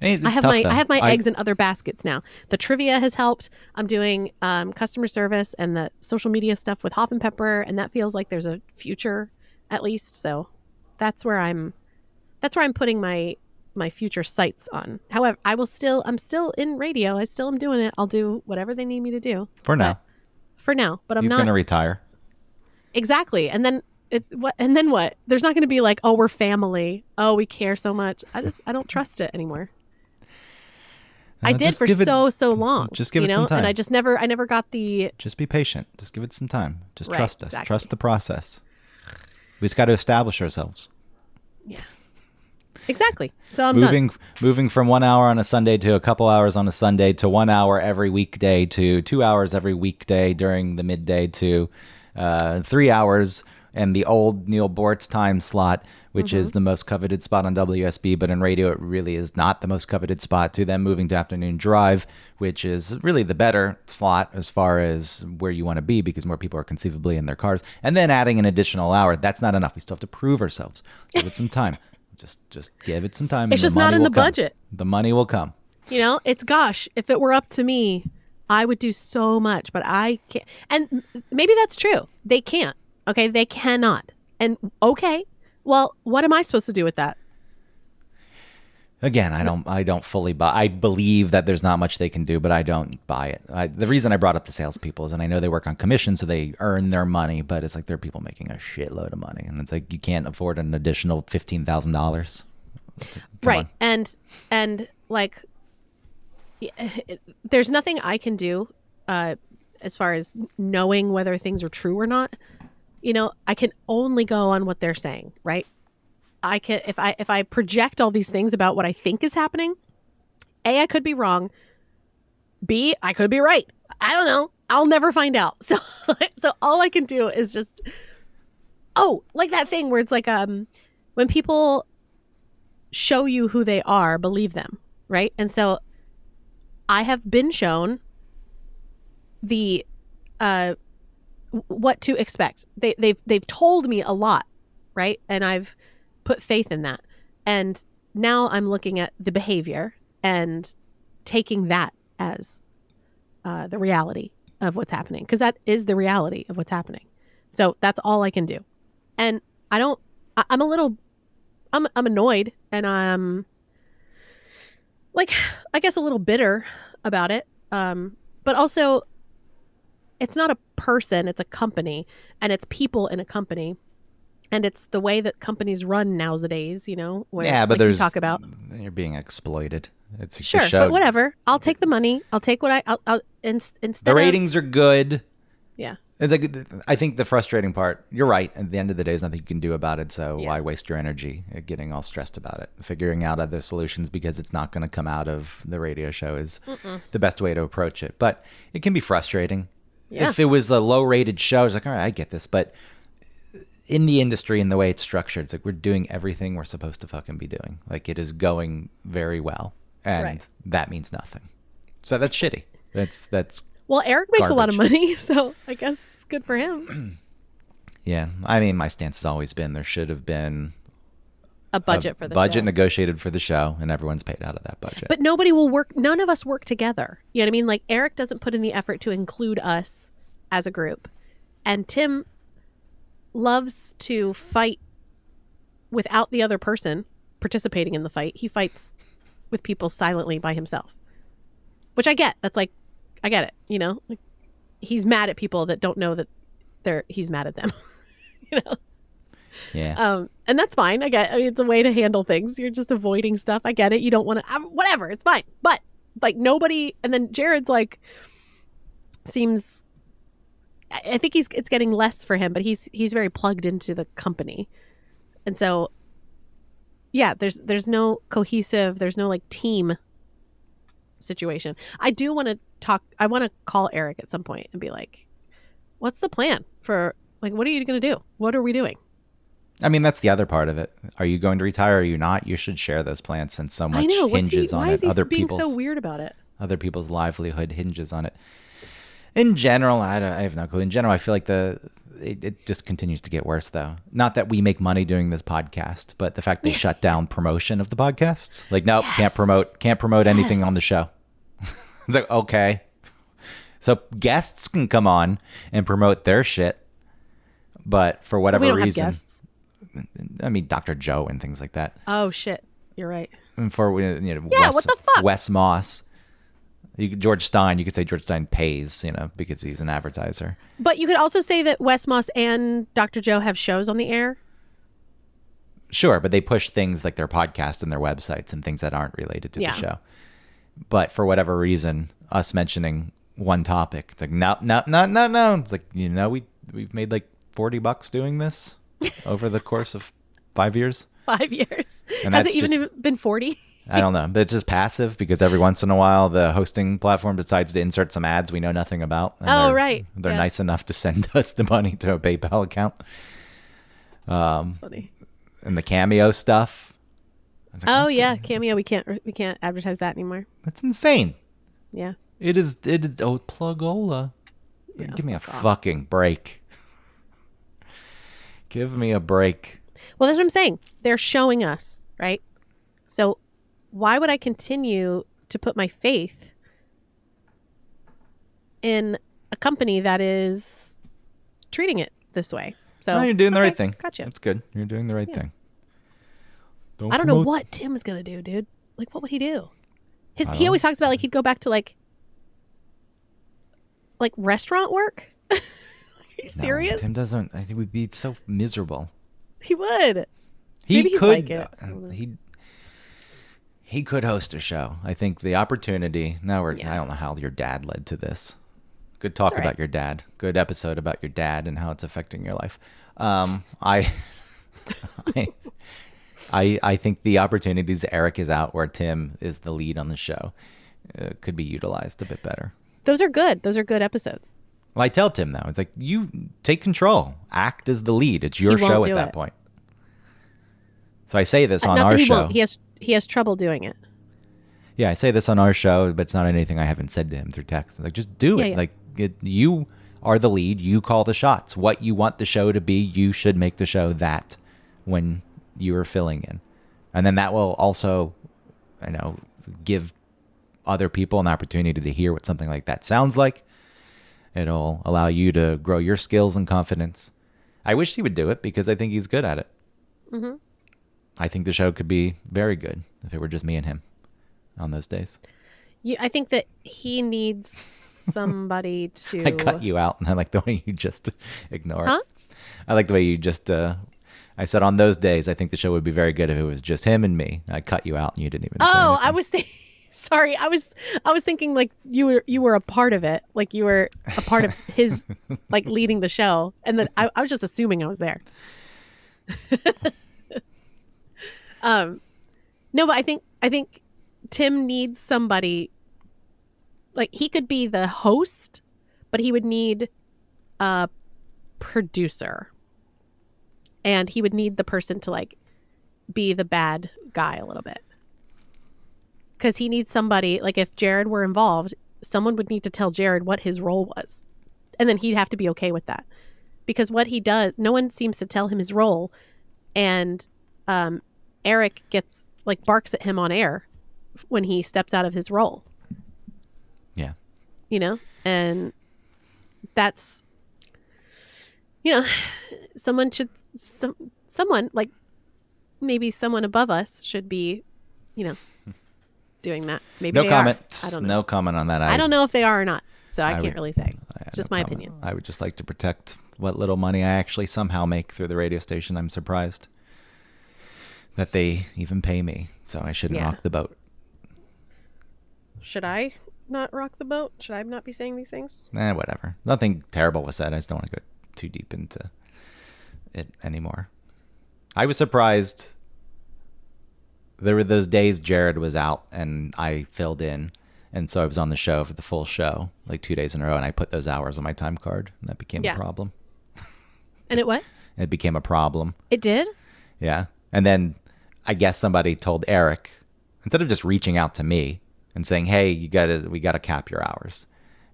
Hey, it's I have tough, though. I have my eggs in other baskets now. The trivia has helped. I'm doing customer service and the social media stuff with Hoff and Pepper, and that feels like there's a future at least. So that's where I'm putting my future sights on. However, I'm still in radio. I still am doing it. I'll do whatever they need me to do For now. but I'm He's not going to retire. exactly. And then what? There's not going to be like, oh, we're family. Oh, we care so much. I don't trust it anymore. I did Just for give it- so long. just give it some And time. I never got the Just be patient. Just give it some time. Just Right, trust us. exactly. Trust the process. We just got to establish ourselves. exactly. So I'm done. Moving from 1 hour on a Sunday to a couple hours on a Sunday to 1 hour every weekday to 2 hours every weekday during the midday to 3 hours and the old Neil Bortz time slot, which is the most coveted spot on WSB, but in radio it really is not the most coveted spot, to then moving to afternoon drive, which is really the better slot as far as where you want to be because more people are conceivably in their cars, and then adding an additional hour. That's not enough. We still have to prove ourselves. Give it some time. Just give it some time. It's and just not money in will the come. budget. The money will come. You know, if it were up to me, I would do so much, but I can't. And maybe that's true. They can't. Okay, they cannot. And okay, well, what am I supposed to do with that? Again, I don't fully buy. I believe that there's not much they can do, but I don't buy it. The reason I brought up the salespeople is, and I know they work on commission, so they earn their money, but it's like there are people making a shitload of money, and it's like you can't afford an additional $15,000. Right. And like there's nothing I can do as far as knowing whether things are true or not. You know, I can only go on what they're saying, right? I can if I project all these things about what I think is happening, A, I could be wrong. B, I could be right. I don't know. I'll never find out. So all I can do is just like that thing where it's like when people show you who they are, believe them, right? And so I have been shown the what to expect. They've told me a lot, right? And I've put faith in that. And now I'm looking at the behavior and taking that as the reality of what's happening, because that is the reality of what's happening. So that's all I can do. And I'm annoyed, and I'm like, I guess a little bitter about it. But also it's not a person, it's a company, and it's people in a company. And it's the way that companies run nowadays, you know, where Yeah, but like there's you talk about. you're being exploited. It's a Sure, show. but whatever. I'll take the money. I'll take what I'll instead The of- ratings are good. Yeah. It's like, I think the frustrating part, you're right. At the end of the day, there's nothing you can do about it. So Yeah. why waste your energy getting all stressed about it? Figuring out other solutions because it's not going to come out of the radio show is the best way to approach it. But it can be frustrating. Yeah. If it was the low rated show, it's like, all right, I get this. But in the industry and the way it's structured, it's like we're doing everything we're supposed to fucking be doing. Like it is going very well. And Right. that means nothing. So that's shitty. That's Well, Eric makes a lot of Garbage. money, so I guess it's good for him. Yeah, I mean, my stance has always been there should have been a budget for the budget show. negotiated for the show, and everyone's paid out of that budget. But nobody will work. None of us work together. You know what I mean? Like Eric doesn't put in the effort to include us as a group. And Tim loves to fight without the other person participating in the fight. He fights with people silently by himself, which I get. That's like, I get it. You know, like, he's mad at people that don't know that he's mad at them. You know? Yeah. And that's fine. I mean, it's a way to handle things. You're just avoiding stuff. I get it. You don't want to, whatever. It's fine. But like nobody, and then Jared's like, seems, I think it's getting less for him, but he's very plugged into the company. And so, yeah, there's no cohesive, there's no like team situation. I do want to I want to call Eric at some point and be like, what's the plan for, like, what are you going to do? What are we doing? I mean, that's the other part of it. Are you going to retire or are you not? You should share those plans, since so much hinges on it. Why is he Other being people's so weird about it? Other people's livelihood hinges on it. In general, I have no clue. In general, I feel like it just continues to get worse, though. Not that we make money doing this podcast, but the fact they shut down promotion of the podcasts. Like, nope, can't promote anything on the show. It's like, okay. So guests can come on and promote their shit, but for whatever we don't reason, have guests. I mean, Dr. Joe and things like that. Oh shit, you're right. And for what the fuck? Wes Moss. George Stein, you could say George Stein pays, because he's an advertiser. But you could also say that Wes Moss and Dr. Joe have shows on the air. Sure, but they push things like their podcast and their websites and things that aren't related to the show. But for whatever reason, us mentioning one topic, it's like, no. It's like, we've made like $40 doing this over the course of 5 years. 5 years. And has it even been 40? I don't know, but it's just passive because every once in a while the hosting platform decides to insert some ads we know nothing about. And right. They're nice enough to send us the money to a PayPal account. That's funny. And the Cameo stuff. Like, yeah, Cameo. We can't advertise that anymore. That's insane. Yeah. It is. Oh, Plugola. Yeah, give me a fucking break. Give me a break. Well, that's what I'm saying. They're showing us, right? So why would I continue to put my faith in a company that is treating it this way? So no, you're doing the right thing. Gotcha. That's good. You're doing the right thing. I don't know what Tim is gonna do, dude. Like, what would he do? He always talks about like he'd go back to like restaurant work. Are you serious? Tim doesn't. I think we'd be so miserable. He would. He Maybe could. He'd like it. He could host a show. I think the opportunity. Now I don't know how your dad led to this. Good talk about your dad. Good episode about your dad and how it's affecting your life. I think the opportunities Eric is out where Tim is the lead on the show could be utilized a bit better. Those are good. Those are good episodes. Well, I tell Tim though, it's like, you take control, act as the lead. It's your show at that point. So I say this on our show. He has trouble doing it. Yeah, I say this on our show, but it's not anything I haven't said to him through text. It's like, just do it. Yeah. Like, you are the lead. You call the shots. What you want the show to be, you should make the show that when you are filling in. And then that will also, give other people an opportunity to hear what something like that sounds like. It'll allow you to grow your skills and confidence. I wish he would do it because I think he's good at it. Mm-hmm. I think the show could be very good if it were just me and him on those days. I think that he needs somebody to... I cut you out, and I like the way you just ignore it. I like the way you just... I said on those days, I think the show would be very good if it was just him and me. I cut you out, and you didn't even say anything. I was thinking... Sorry, I was thinking like you were a part of it, like you were a part of his like leading the show, and then I was just assuming I was there. No, but I think Tim needs somebody. Like, he could be the host, but he would need a producer, and he would need the person to like be the bad guy a little bit. Because he needs somebody, like if Jared were involved, someone would need to tell Jared what his role was. And then he'd have to be okay with that. Because what he does, no one seems to tell him his role. And Eric gets like barks at him on air when he steps out of his role, Yeah. and that's, someone like maybe someone above us should be, doing that. Maybe No they comment. Are. I don't know. No comment on that. I don't know if they are or not, so I can't would- really say. I- Just no my comment. opinion. I would just like to protect what little money I actually somehow make through the radio station. I'm surprised that they even pay me, so I shouldn't Yeah. rock the boat. Should I not rock the boat? Should I not be saying these things? Whatever. Nothing terrible was said. I just don't want to go too deep into it anymore. I was surprised. There were those days Jared was out and I filled in. And so I was on the show for the full show, like 2 days in a row. And I put those hours on my time card. And that became Yeah. a problem. And it what? It became a problem. It did? Yeah. And then I guess somebody told Eric, instead of just reaching out to me and saying, hey, we gotta cap your hours.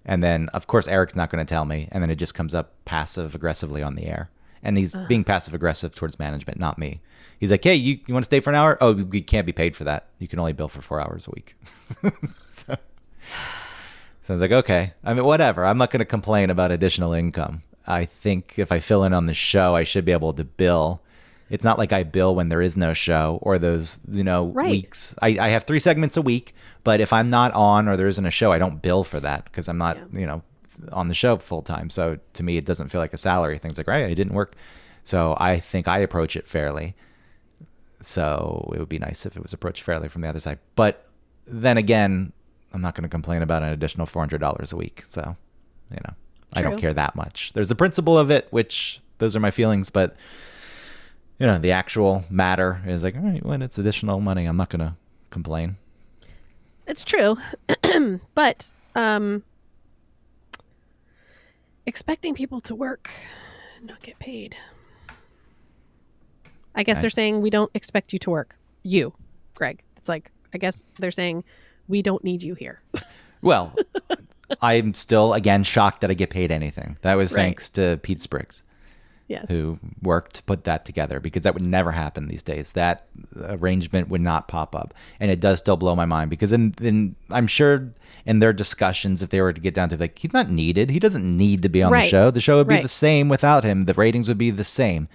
And then of course Eric's not going to tell me. And then it just comes up passive aggressively on the air. And he's being passive aggressive towards management, not me. He's like, hey, you want to stay for an hour? Oh, we can't be paid for that. You can only bill for 4 hours a week. So I was like, okay. I mean, whatever. I'm not going to complain about additional income. I think if I fill in on the show, I should be able to bill. It's not like I bill when there is no show or those, Right. weeks. I have 3 segments a week, but if I'm not on or there isn't a show, I don't bill for that because I'm not, on the show full time. So to me, it doesn't feel like a salary thing. It's like, right, I didn't work. So I think I approach it fairly. So it would be nice if it was approached fairly from the other side. But then again, I'm not going to complain about an additional $400 a week. So, I don't True. care that much. There's the principle of it, which those are my feelings. But, the actual matter is like, all right, when it's additional money, I'm not going to complain. It's true. But expecting people to work and not get paid. I guess they're saying we don't expect you to work. You, Greg. It's like, I guess they're saying we don't need you here. Well, I'm still, again, shocked that I get paid anything. That was Right. thanks to Pete Spriggs, Yes. who worked to put that together, because that would never happen these days. That arrangement would not pop up. And it does still blow my mind because in I'm sure in their discussions, if they were to get down to like, he's not needed. He doesn't need to be on the Right. show. The show would be Right. the same without him. The ratings would be the same.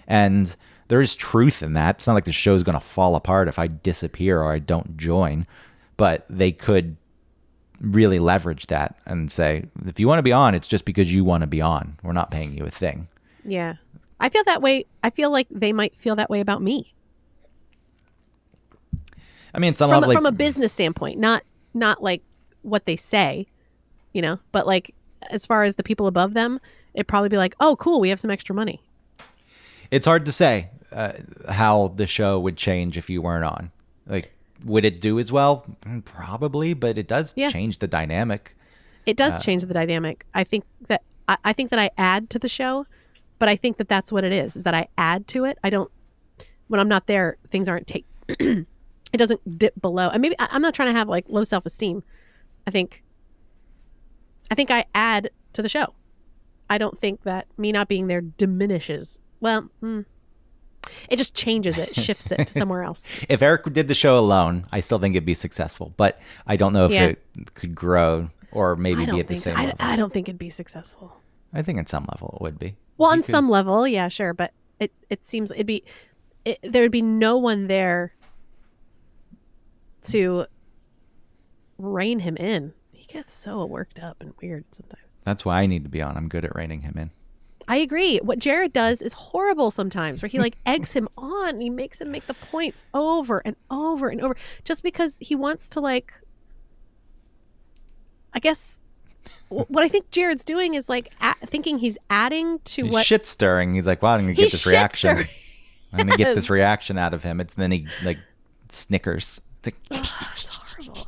And there is truth in that. It's not like the show's going to fall apart if I disappear or I don't join, but they could really leverage that and say, if you want to be on, it's just because you want to be on. We're not paying you a thing. Yeah. I feel that way. I feel like they might feel that way about me I mean, some from, level, from a business standpoint, not like what they say, but like as far as the people above them, it'd probably be like, oh, cool, we have some extra money. it's hard to say how the show would change if you weren't on. Like, would it do as well? Probably, but it does Yeah. change the dynamic. It does change the dynamic. I think that I add to the show, but I think that that's what it is that I add to it. I don't, when I'm not there, things aren't it doesn't dip below. And maybe I'm not trying to have like low self-esteem. I think I add to the show. I don't think that me not being there diminishes. Well, it just changes it, shifts it to somewhere else. If Eric did the show alone, I still think it'd be successful, but I don't know if Yeah. it could grow or maybe I be don't at the think so. same level. I don't think it'd be successful. I think at some level it would be. Well, on You could- some level, yeah, sure, but it seems there would be no one there to rein him in. He gets so worked up and weird sometimes. That's why I need to be on. I'm good at reining him in. I agree. What Jared does is horrible sometimes, where he like eggs him on. And he makes him make the points over and over and over, just because he wants to like. I guess what I think Jared's doing is like thinking he's adding to He's what shit stirring. He's like, well, I'm going to get He's this reaction. shit-stirring. I'm going to get this Yes. reaction out of him. It's then he like snickers. It's like, It's horrible.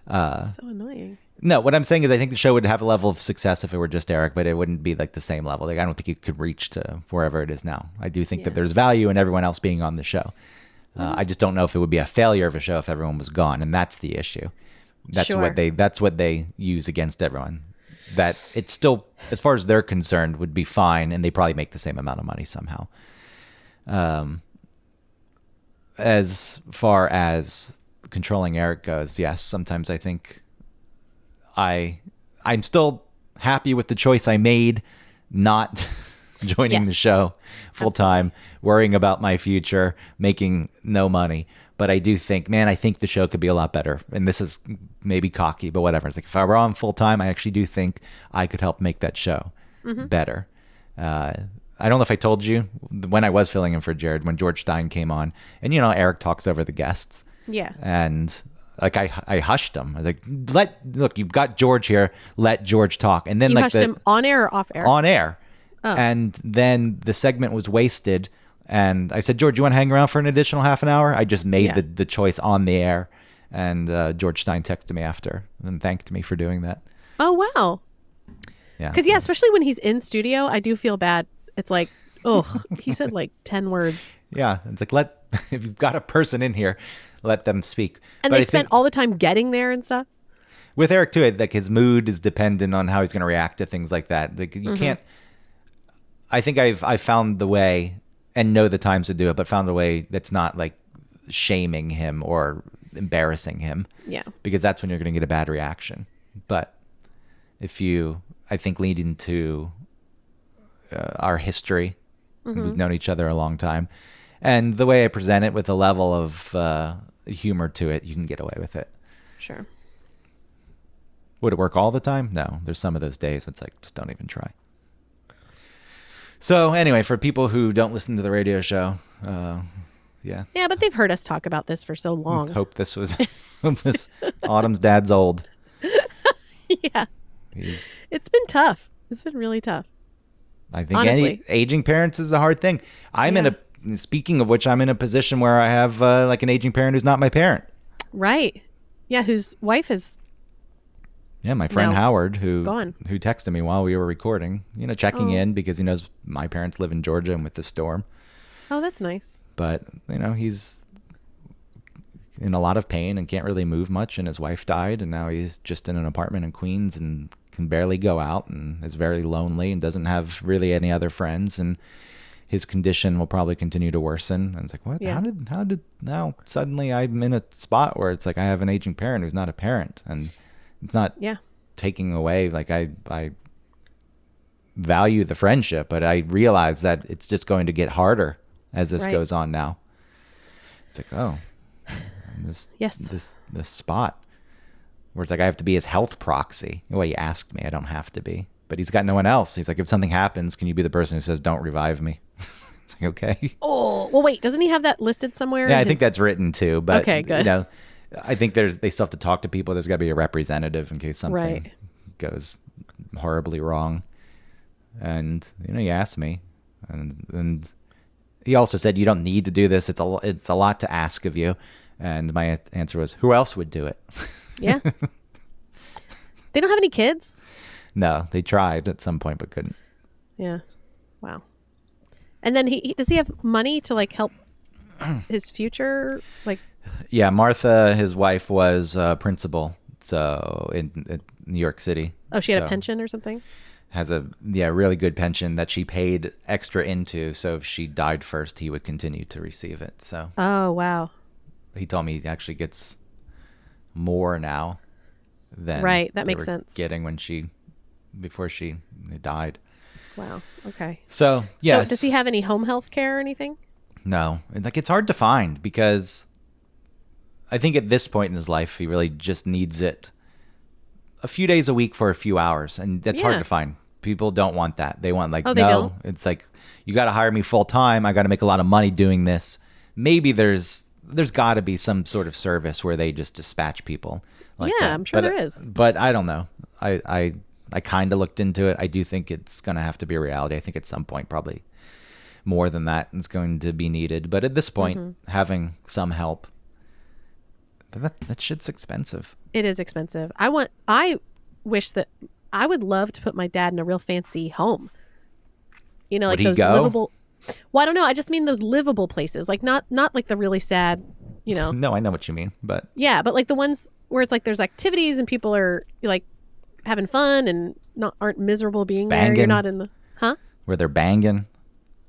Uh, So annoying. no, what I'm saying is I think the show would have a level of success if it were just Eric, but it wouldn't be like the same level. Like, I don't think it could reach to wherever it is now. I do think that Yeah. there's value in everyone else being on the show. I just don't know if it would be a failure of a show if everyone was gone, and that's the issue. That's Sure. what they use against everyone. That it's still, as far as they're concerned, would be fine, and they probably make the same amount of money somehow. as far as controlling Eric goes, yes, sometimes I think I'm still happy with the choice I made, not joining the Yes. show full time, worrying about my future, making no money. But I do think, man, I think the show could be a lot better. And this is maybe cocky, but whatever. It's like if I were on full time, I actually do think I could help make that show better. I don't know if I told you when I was filling in for Jared, when George Stein came on, and Eric talks over the guests. Yeah. And like I hushed him. I was like, look, you've got George here. Let George talk. And then You like hushed him on air or off air? on air. Oh. And then the segment was wasted. And I said, George, you want to hang around for an additional half an hour? I just made Yeah. the choice on the air. And George Stein texted me after and thanked me for doing that. Oh, wow. Yeah. Because, yeah, especially when he's in studio, I do feel bad. It's like, oh, he said like 10 words. Yeah. It's like, if you've got a person in here, let them speak. And But they I spent think all the time getting there and stuff. with Eric too, like his mood is dependent on how he's going to react to things like that. Like you can't, I think I've found the way and know the times to do it, but found a way that's not like shaming him or embarrassing him. Yeah. Because that's when you're going to get a bad reaction. But if you, I think, lead into our history, we've known each other a long time, and the way I present it with a level of humor to it, you can get away with it. Sure. Would it work all the time? No. There's some of those days it's like, just don't even try. So anyway, for people who don't listen to the radio show, yeah. Yeah, but they've heard us talk about this for so long. Hope this was this Autumn's dad's old. Yeah. He's, It's been tough. It's been really tough. I think Honestly. aging parents is a hard thing. Speaking of which, I'm in a position where I have like an aging parent who's not my parent. Right. Yeah, whose wife is Yeah, my friend No. Howard, who Gone. texted me while we were recording, checking Oh. in because he knows my parents live in Georgia and with the storm. Oh, that's nice. But, he's in a lot of pain and can't really move much, and his wife died, and now he's just in an apartment in Queens and can barely go out and is very lonely and doesn't have really any other friends, and his condition will probably continue to worsen. And it's like, what? Yeah. How did now suddenly I'm in a spot where it's like I have an aging parent who's not a parent, and it's not Yeah. taking away, like I value the friendship, but I realize that it's just going to get harder as this Right. goes on now. It's like, oh, this Yes. this spot where it's like I have to be his health proxy. Well, he asked me, I don't have to be, but he's got no one else. He's like, if something happens, can you be the person who says, don't revive me? It's like, okay. Oh, well, wait. Doesn't he have that listed somewhere? Yeah, in I think his- that's written too, but Okay, good. I think they still have to talk to people. There's got to be a representative in case something Right. goes horribly wrong. And he asked me, and he also said, you don't need to do this. It's a lot to ask of you. And my answer was, who else would do it? Yeah. They don't have any kids? No, they tried at some point but couldn't. Yeah. Wow. And then does he have money to like help his future? Like, Yeah, Martha, his wife, was a principal, so in New York City. oh, she had a So pension or something? has a really good pension that she paid extra into, so if she died first, he would continue to receive it. So Oh, wow. he told me he actually gets more now than Right, that they makes were sense. getting before she died. Wow. Okay. So yes, So does he have any home health care or anything? no, like it's hard to find because I think at this point in his life, he really just needs it a few days a week for a few hours, and that's hard Yeah. to find. People don't want that. They want like, Oh, they no, don't? it's like, you got to hire me full time. I got to make a lot of money doing this. Maybe there's got to be some sort of service where they just dispatch people. Like Yeah, that. I'm sure But- there is. But I don't know. I kind of looked into it. I do think it's going to have to be a reality. I think at some point, probably more than that is going to be needed. But at this point, Mm-hmm. having some help, but that shit's expensive. It is expensive. I wish that I would love to put my dad in a real fancy home. Like Would he those go? livable. Well, I don't know. I just mean those livable places, like not like the really sad, No, I know what you mean, but Yeah, but like the ones where it's like there's activities and people are like having fun and aren't miserable being there. You're Banging. not in the where they're banging.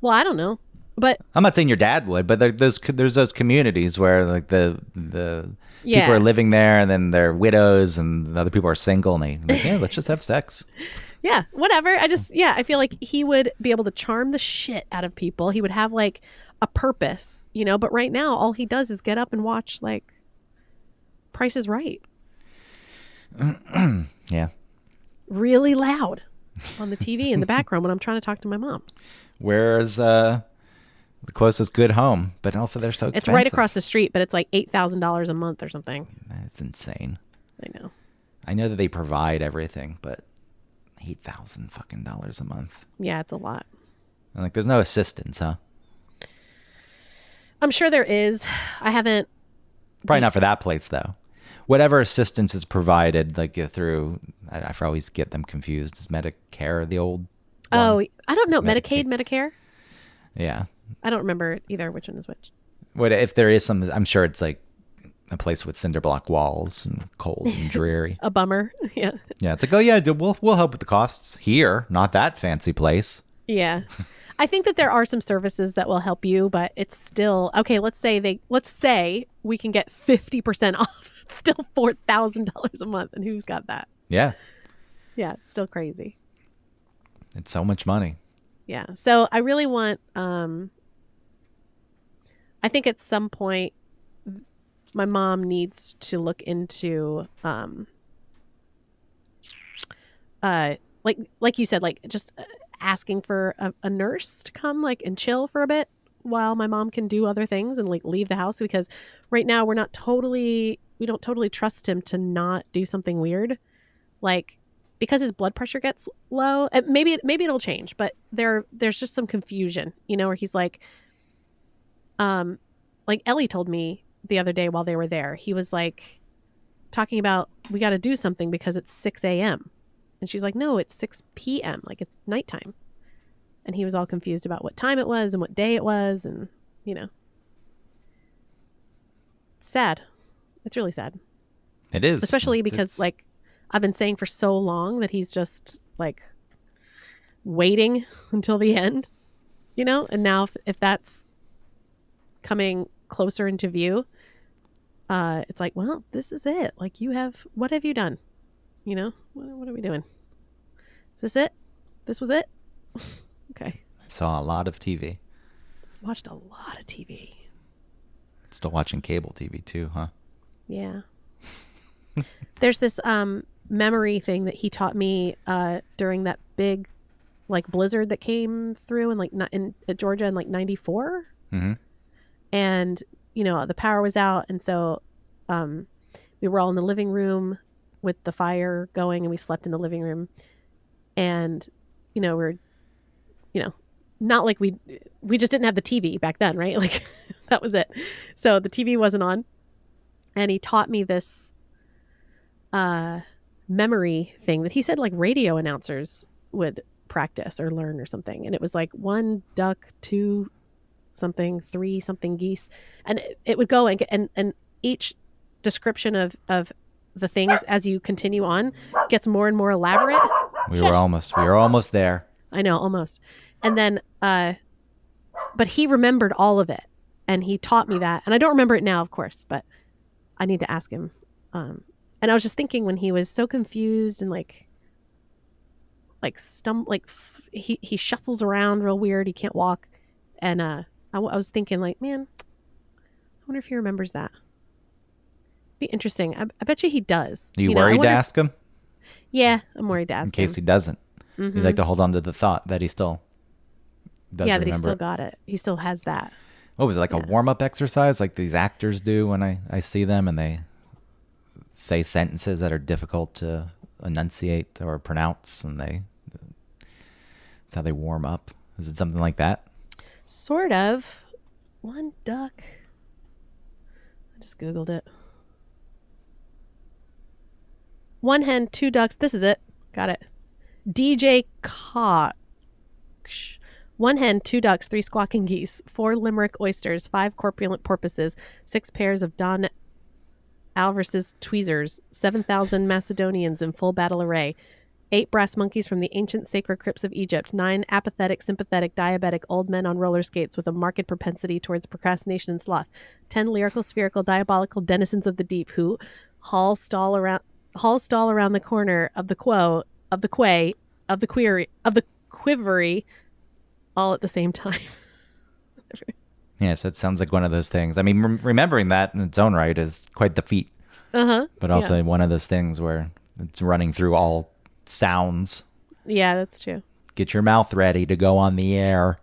Well, I don't know. But I'm not saying your dad would, but there's those communities where like the Yeah. people are living there, and then they're widows, and the other people are single, and they like, yeah, let's just have sex. yeah, whatever. I feel like he would be able to charm the shit out of people. He would have like a purpose, you know, but right now all he does is get up and watch like Price is Right Yeah. really loud on the TV in the background when I'm trying to talk to my mom. Where's the closest good home? But also they're so expensive. It's right across the street, but it's like $8,000 a month or something. That's insane. I know. I know that they provide everything, but $8,000 fucking dollars a month. Yeah, it's a lot. And like, there's no assistance, huh? I'm sure there is. I haven't. Probably not for that place though. Whatever assistance is provided, like through, I always get them confused. Is Medicare the old? Oh, one? I don't know. Medicaid. Medicare? Yeah. I don't remember either which one is which. What if there is some? I'm sure it's like a place with cinder block walls and cold and dreary. A bummer. Yeah. Yeah, it's like, oh yeah, we'll help with the costs here, not that fancy place. Yeah. I think that there are some services that will help you, but it's still okay. Let's say we can get 50% off. It's still $4,000 a month, and who's got that? Yeah, Yeah, it's still crazy. it's so much money. Yeah. So I really want. I think at some point, my mom needs to look into, like you said, like just asking for a nurse to come like and chill for a bit while my mom can do other things and like leave the house, because right now we don't totally trust him to not do something weird, like because his blood pressure gets low. And maybe it'll change, but there's just some confusion, you know, where he's like Ellie told me the other day while they were there, he was like talking about, we got to do something because it's 6 a.m. And she's like, no, it's 6 p.m. Like it's nighttime. And he was all confused about what time it was and what day it was. And, you know, it's sad. It's really sad. It is. Especially because like I've been saying for so long that he's just like waiting until the end, you know? And now if that's coming closer into view, it's like, well, this is it. Like what have you done? You know, what are we doing? Is this it? This was it? Okay. I saw a lot of TV. Watched a lot of TV. Still watching cable TV too, huh? Yeah. There's this memory thing that he taught me during that big like blizzard that came through in Georgia in like 94. Mm-hmm. And, you know, the power was out. And so we were all in the living room with the fire going, and we slept in the living room. And, you know, we're, you know, not like we just didn't have the TV back then, right? Like that was it. So the TV wasn't on. And he taught me this memory thing that he said like radio announcers would practice or learn or something. And it was like 1 duck, 2 something, 3 something geese. And it would go and each description of the things as you continue on gets more and more elaborate. We were almost there. I know, almost. And then, but he remembered all of it, and he taught me that. And I don't remember it now, of course, but I need to ask him. And I was just thinking when he was so confused and he shuffles around real weird. He can't walk. And I was thinking like, man, I wonder if he remembers that. Be interesting. I bet you he does. Are you worried to ask him? Yeah, I'm worried to ask him. In case he doesn't. Mm-hmm. You'd like to hold on to the thought that he still does remember that he still it. got it. He still has that. What was it, like a warm-up exercise like these actors do when I see them and they say sentences that are difficult to enunciate or pronounce, and that's how they warm up? Is it something like that? Sort of. 1 duck. I just Googled it. 1 hen, 2 ducks. This is it. Got it. DJ Koch. 1 hen, 2 ducks, 3 squawking geese, 4 Limerick oysters, 5 corpulent porpoises, 6 pairs of Don Alvarez's tweezers, 7,000 Macedonians in full battle array, 8 brass monkeys from the ancient sacred crypts of Egypt, 9 apathetic, sympathetic, diabetic old men on roller skates with a marked propensity towards procrastination and sloth, 10 lyrical, spherical, diabolical denizens of the deep who haul stall around the corner of the quay, of the quivery, all at the same time. Yeah, so it sounds like one of those things. I mean, remembering that in its own right is quite the feat. But also one of those things where it's running through all sounds. Yeah, that's true. Get your mouth ready to go on the air.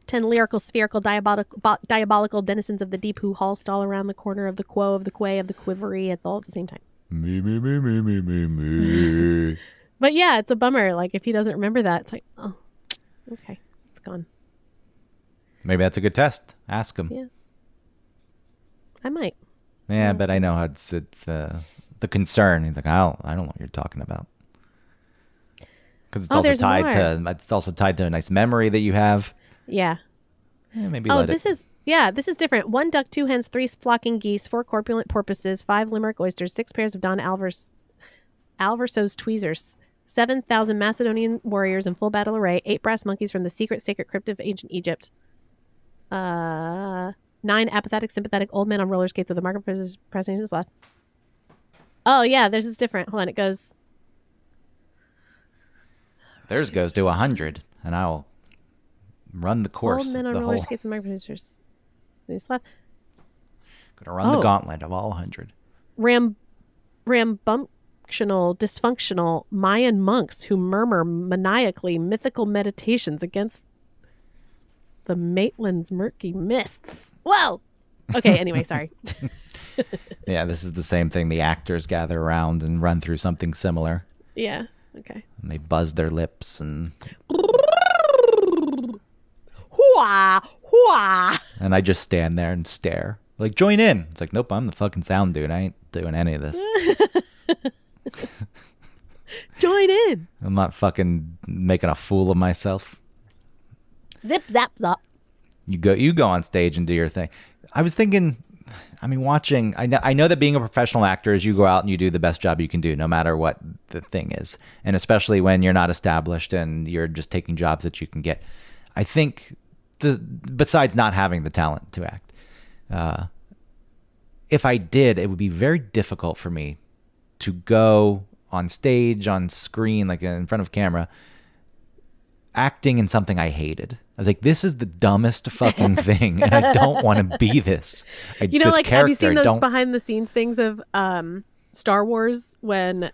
10 lyrical, spherical, diabolical denizens of the deep who haul stall around the corner of the quay, of the quivery all at the same time. Me. But yeah, it's a bummer. Like, if he doesn't remember that, it's like, oh, okay, it's gone. Maybe that's a good test. Ask him. Yeah. I might. Yeah, but I know how it's the concern. He's like, I don't know what you're talking about. Because it's also tied to a nice memory that you have. Yeah. Maybe. This is different. 1 duck, 2 hens, 3 flocking geese, 4 corpulent porpoises, 5 limerick oysters, 6 pairs of Don Alverso's tweezers, 7,000 Macedonian warriors in full battle array, 8 brass monkeys from the secret sacred crypt of ancient Egypt, 9 apathetic, sympathetic old men on roller skates with a market presentation slot. Oh yeah, theirs is different. Hold on, it goes. Theirs goes to 100, and I'll run the course. Old men on roller skates and market presentation slot. Gonna run the gauntlet of all 100. Rambunctional, dysfunctional Mayan monks who murmur maniacally mythical meditations against the Maitland's murky mists. Whoa! Okay, anyway, sorry. Yeah, this is the same thing. The actors gather around and run through something similar. Yeah, okay. And they buzz their lips and... Hooah! Hooah! And I just stand there and stare. Like, join in. It's like, nope, I'm the fucking sound dude. I ain't doing any of this. Join in. I'm not fucking making a fool of myself. Zip, zap, zop. You go on stage and do your thing. I was thinking, I mean, watching, I know that being a professional actor is you go out and you do the best job you can do, no matter what the thing is. And especially when you're not established and you're just taking jobs that you can get. I think, besides not having the talent to act, if I did, it would be very difficult for me to go on stage, on screen, like in front of camera, acting in something I hated. I was like, this is the dumbest fucking thing, and I don't want to be this. Have you seen those behind the scenes things of Star Wars when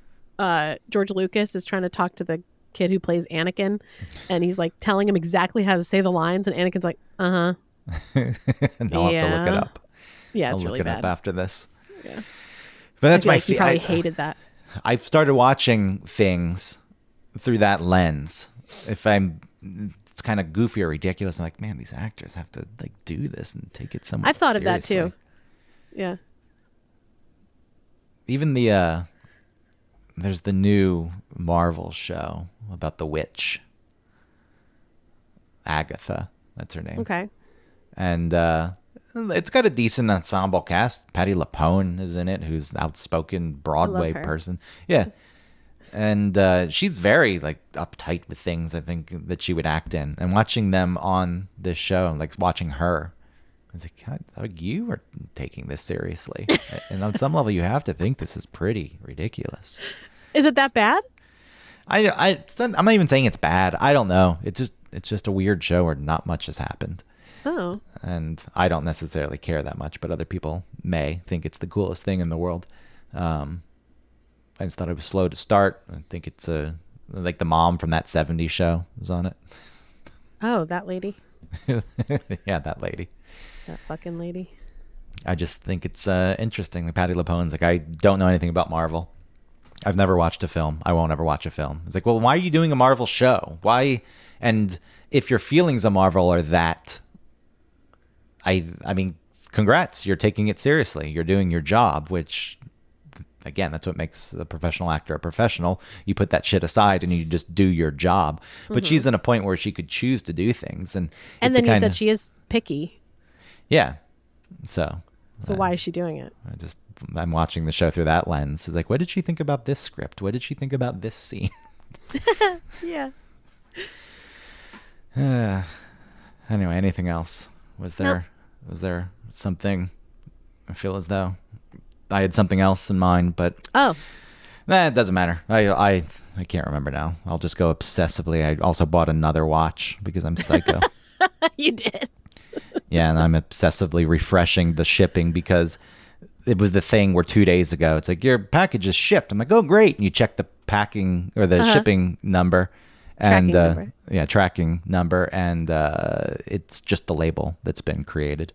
George Lucas is trying to talk to the kid who plays Anakin, and he's like telling him exactly how to say the lines, and Anakin's like, and I'll have to look it up. Yeah, it's I'll really look it bad. up after this. Yeah, but that's my feeling. He probably hated that. I've started watching things through that lens. It's kind of goofy or ridiculous. I'm like, man, these actors have to like do this and take it somewhat I've thought seriously. of that too. Yeah. Even there's the new Marvel show about the witch. Agatha, that's her name. Okay. And it's got a decent ensemble cast. Patti LuPone is in it, who's an outspoken Broadway person. Yeah. And she's very like uptight with things, I think, that she would act in. And watching them on this show, like watching her, I was like, God, you are taking this seriously. And on some level, you have to think this is pretty ridiculous. Is it that bad? I'm not even saying it's bad. I don't know. It's just a weird show where not much has happened. Oh. And I don't necessarily care that much, but other people may think it's the coolest thing in the world. I just thought it was slow to start. I think it's like the mom from that 70s show was on it. Oh, that lady. Yeah, that lady. That fucking lady. I just think it's interesting. Like Patti LuPone's like, I don't know anything about Marvel. I've never watched a film. I won't ever watch a film. It's like, well, why are you doing a Marvel show? Why? And if your feelings of Marvel are that, I mean, congrats. You're taking it seriously. You're doing your job, which, again, that's what makes a professional actor a professional. You put that shit aside and you just do your job. But she's in a point where she could choose to do things. And then you said she is picky. Yeah. So why is she doing it? Just I'm watching the show through that lens. It's like, what did she think about this script? What did she think about this scene? Yeah. Anyway, anything else? Was there something? I feel as though I had something else in mind, but it doesn't matter. I can't remember now. I'll just go obsessively. I also bought another watch because I'm psycho. You did. Yeah, and I'm obsessively refreshing the shipping because it was the thing where 2 days ago it's like, your package is shipped. I'm like, oh great, and you check the packing or the shipping number and tracking number, and it's just the label that's been created.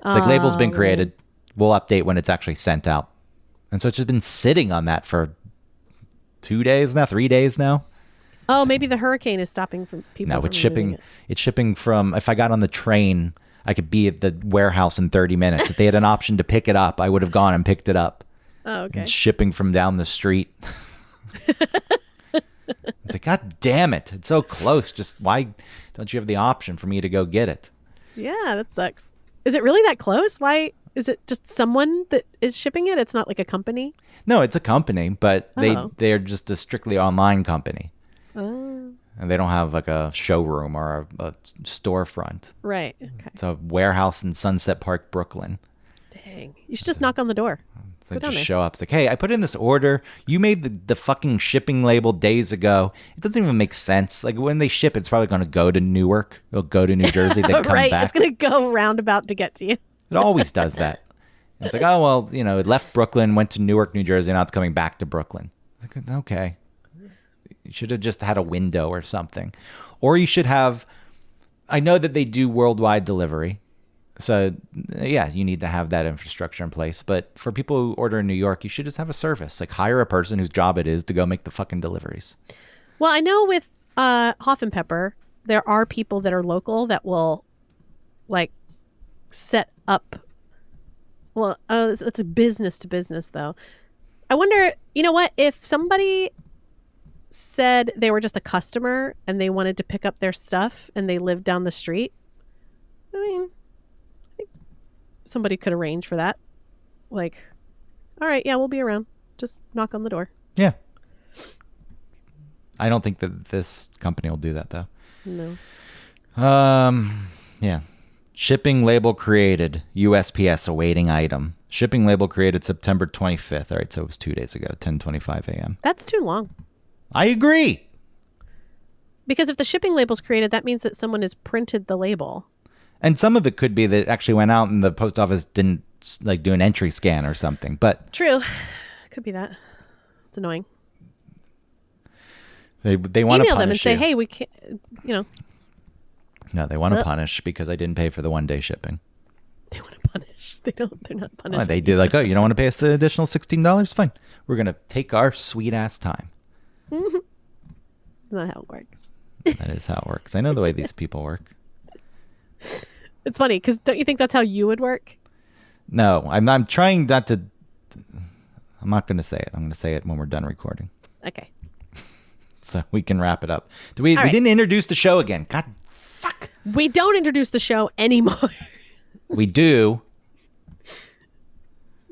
It's like, label's been created. We'll update when it's actually sent out. And so it's just been sitting on that for 2 days now, 3 days now. Oh, maybe the hurricane is stopping from people. No, it's shipping. It's shipping from. If I got on the train, I could be at the warehouse in 30 minutes. If they had an option to pick it up, I would have gone and picked it up. Oh, okay. It's shipping from down the street. It's like, God damn it! It's so close. Just why don't you have the option for me to go get it? Yeah, that sucks. Is it really that close? Why is it just someone that is shipping it? It's not like a company. No, it's a company, but they're just a strictly online company. Oh. And they don't have like a showroom or a storefront. Right. Okay. It's a warehouse in Sunset Park, Brooklyn. Dang. You should just knock on the door. They just show up. It's like, hey, I put in this order. You made the fucking shipping label days ago. It doesn't even make sense. Like, when they ship, it's probably going to go to Newark. It'll go to New Jersey. Then come right. back. It's going to go roundabout to get to you. It always does that. It's like, oh, well, it left Brooklyn, went to Newark, New Jersey. Now it's coming back to Brooklyn. It's like, okay. You should have just had a window or something. Or you should have, I know that they do worldwide delivery. So, yeah, you need to have that infrastructure in place. But for people who order in New York, you should just have a service. Like, hire a person whose job it is to go make the fucking deliveries. Well, I know with Hoff and Pepper, there are people that are local that will, like, set up. Well, it's a business to business, though. I wonder, you know what? If somebody said they were just a customer and they wanted to pick up their stuff and they lived down the street, I mean, somebody could arrange for that. Like, all right, yeah, we'll be around. Just knock on the door. Yeah. I don't think that this company will do that, though. No. Yeah. Shipping label created. USPS awaiting item. Shipping label created September 25th. All right, so it was 2 days ago, 10:25 a.m. That's too long. I agree. Because if the shipping label's created, that means that someone has printed the label. And some of it could be that it actually went out and the post office didn't like do an entry scan or something. But true, could be that. It's annoying. They want to punish email them and say, you. hey, we can't. No, they want to punish because I didn't pay for the 1 day shipping. They want to punish. They don't. They're not punishing. Oh, they did like, oh, you don't want to pay us the additional $16? Fine. We're gonna take our sweet ass time. That's not how it works. That is how it works. I know the way these people work. It's funny because don't you think that's how you would work? No, I'm trying not to. I'm not going to say it. I'm going to say it when we're done recording. Okay. So we can wrap it up. We right. didn't introduce the show again. God, fuck. We don't introduce the show anymore. We do.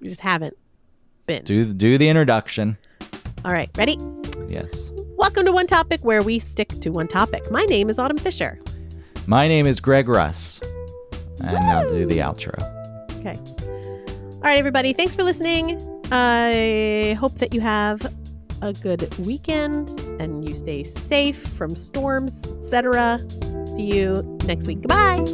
We just haven't been. Do the introduction. All right. Ready? Yes. Welcome to One Topic, where we stick to one topic. My name is Autumn Fisher. My name is Greg Russ. And now do the outro. Okay. All right, everybody. Thanks for listening. I hope that you have a good weekend and you stay safe from storms, etc. See you next week. Goodbye.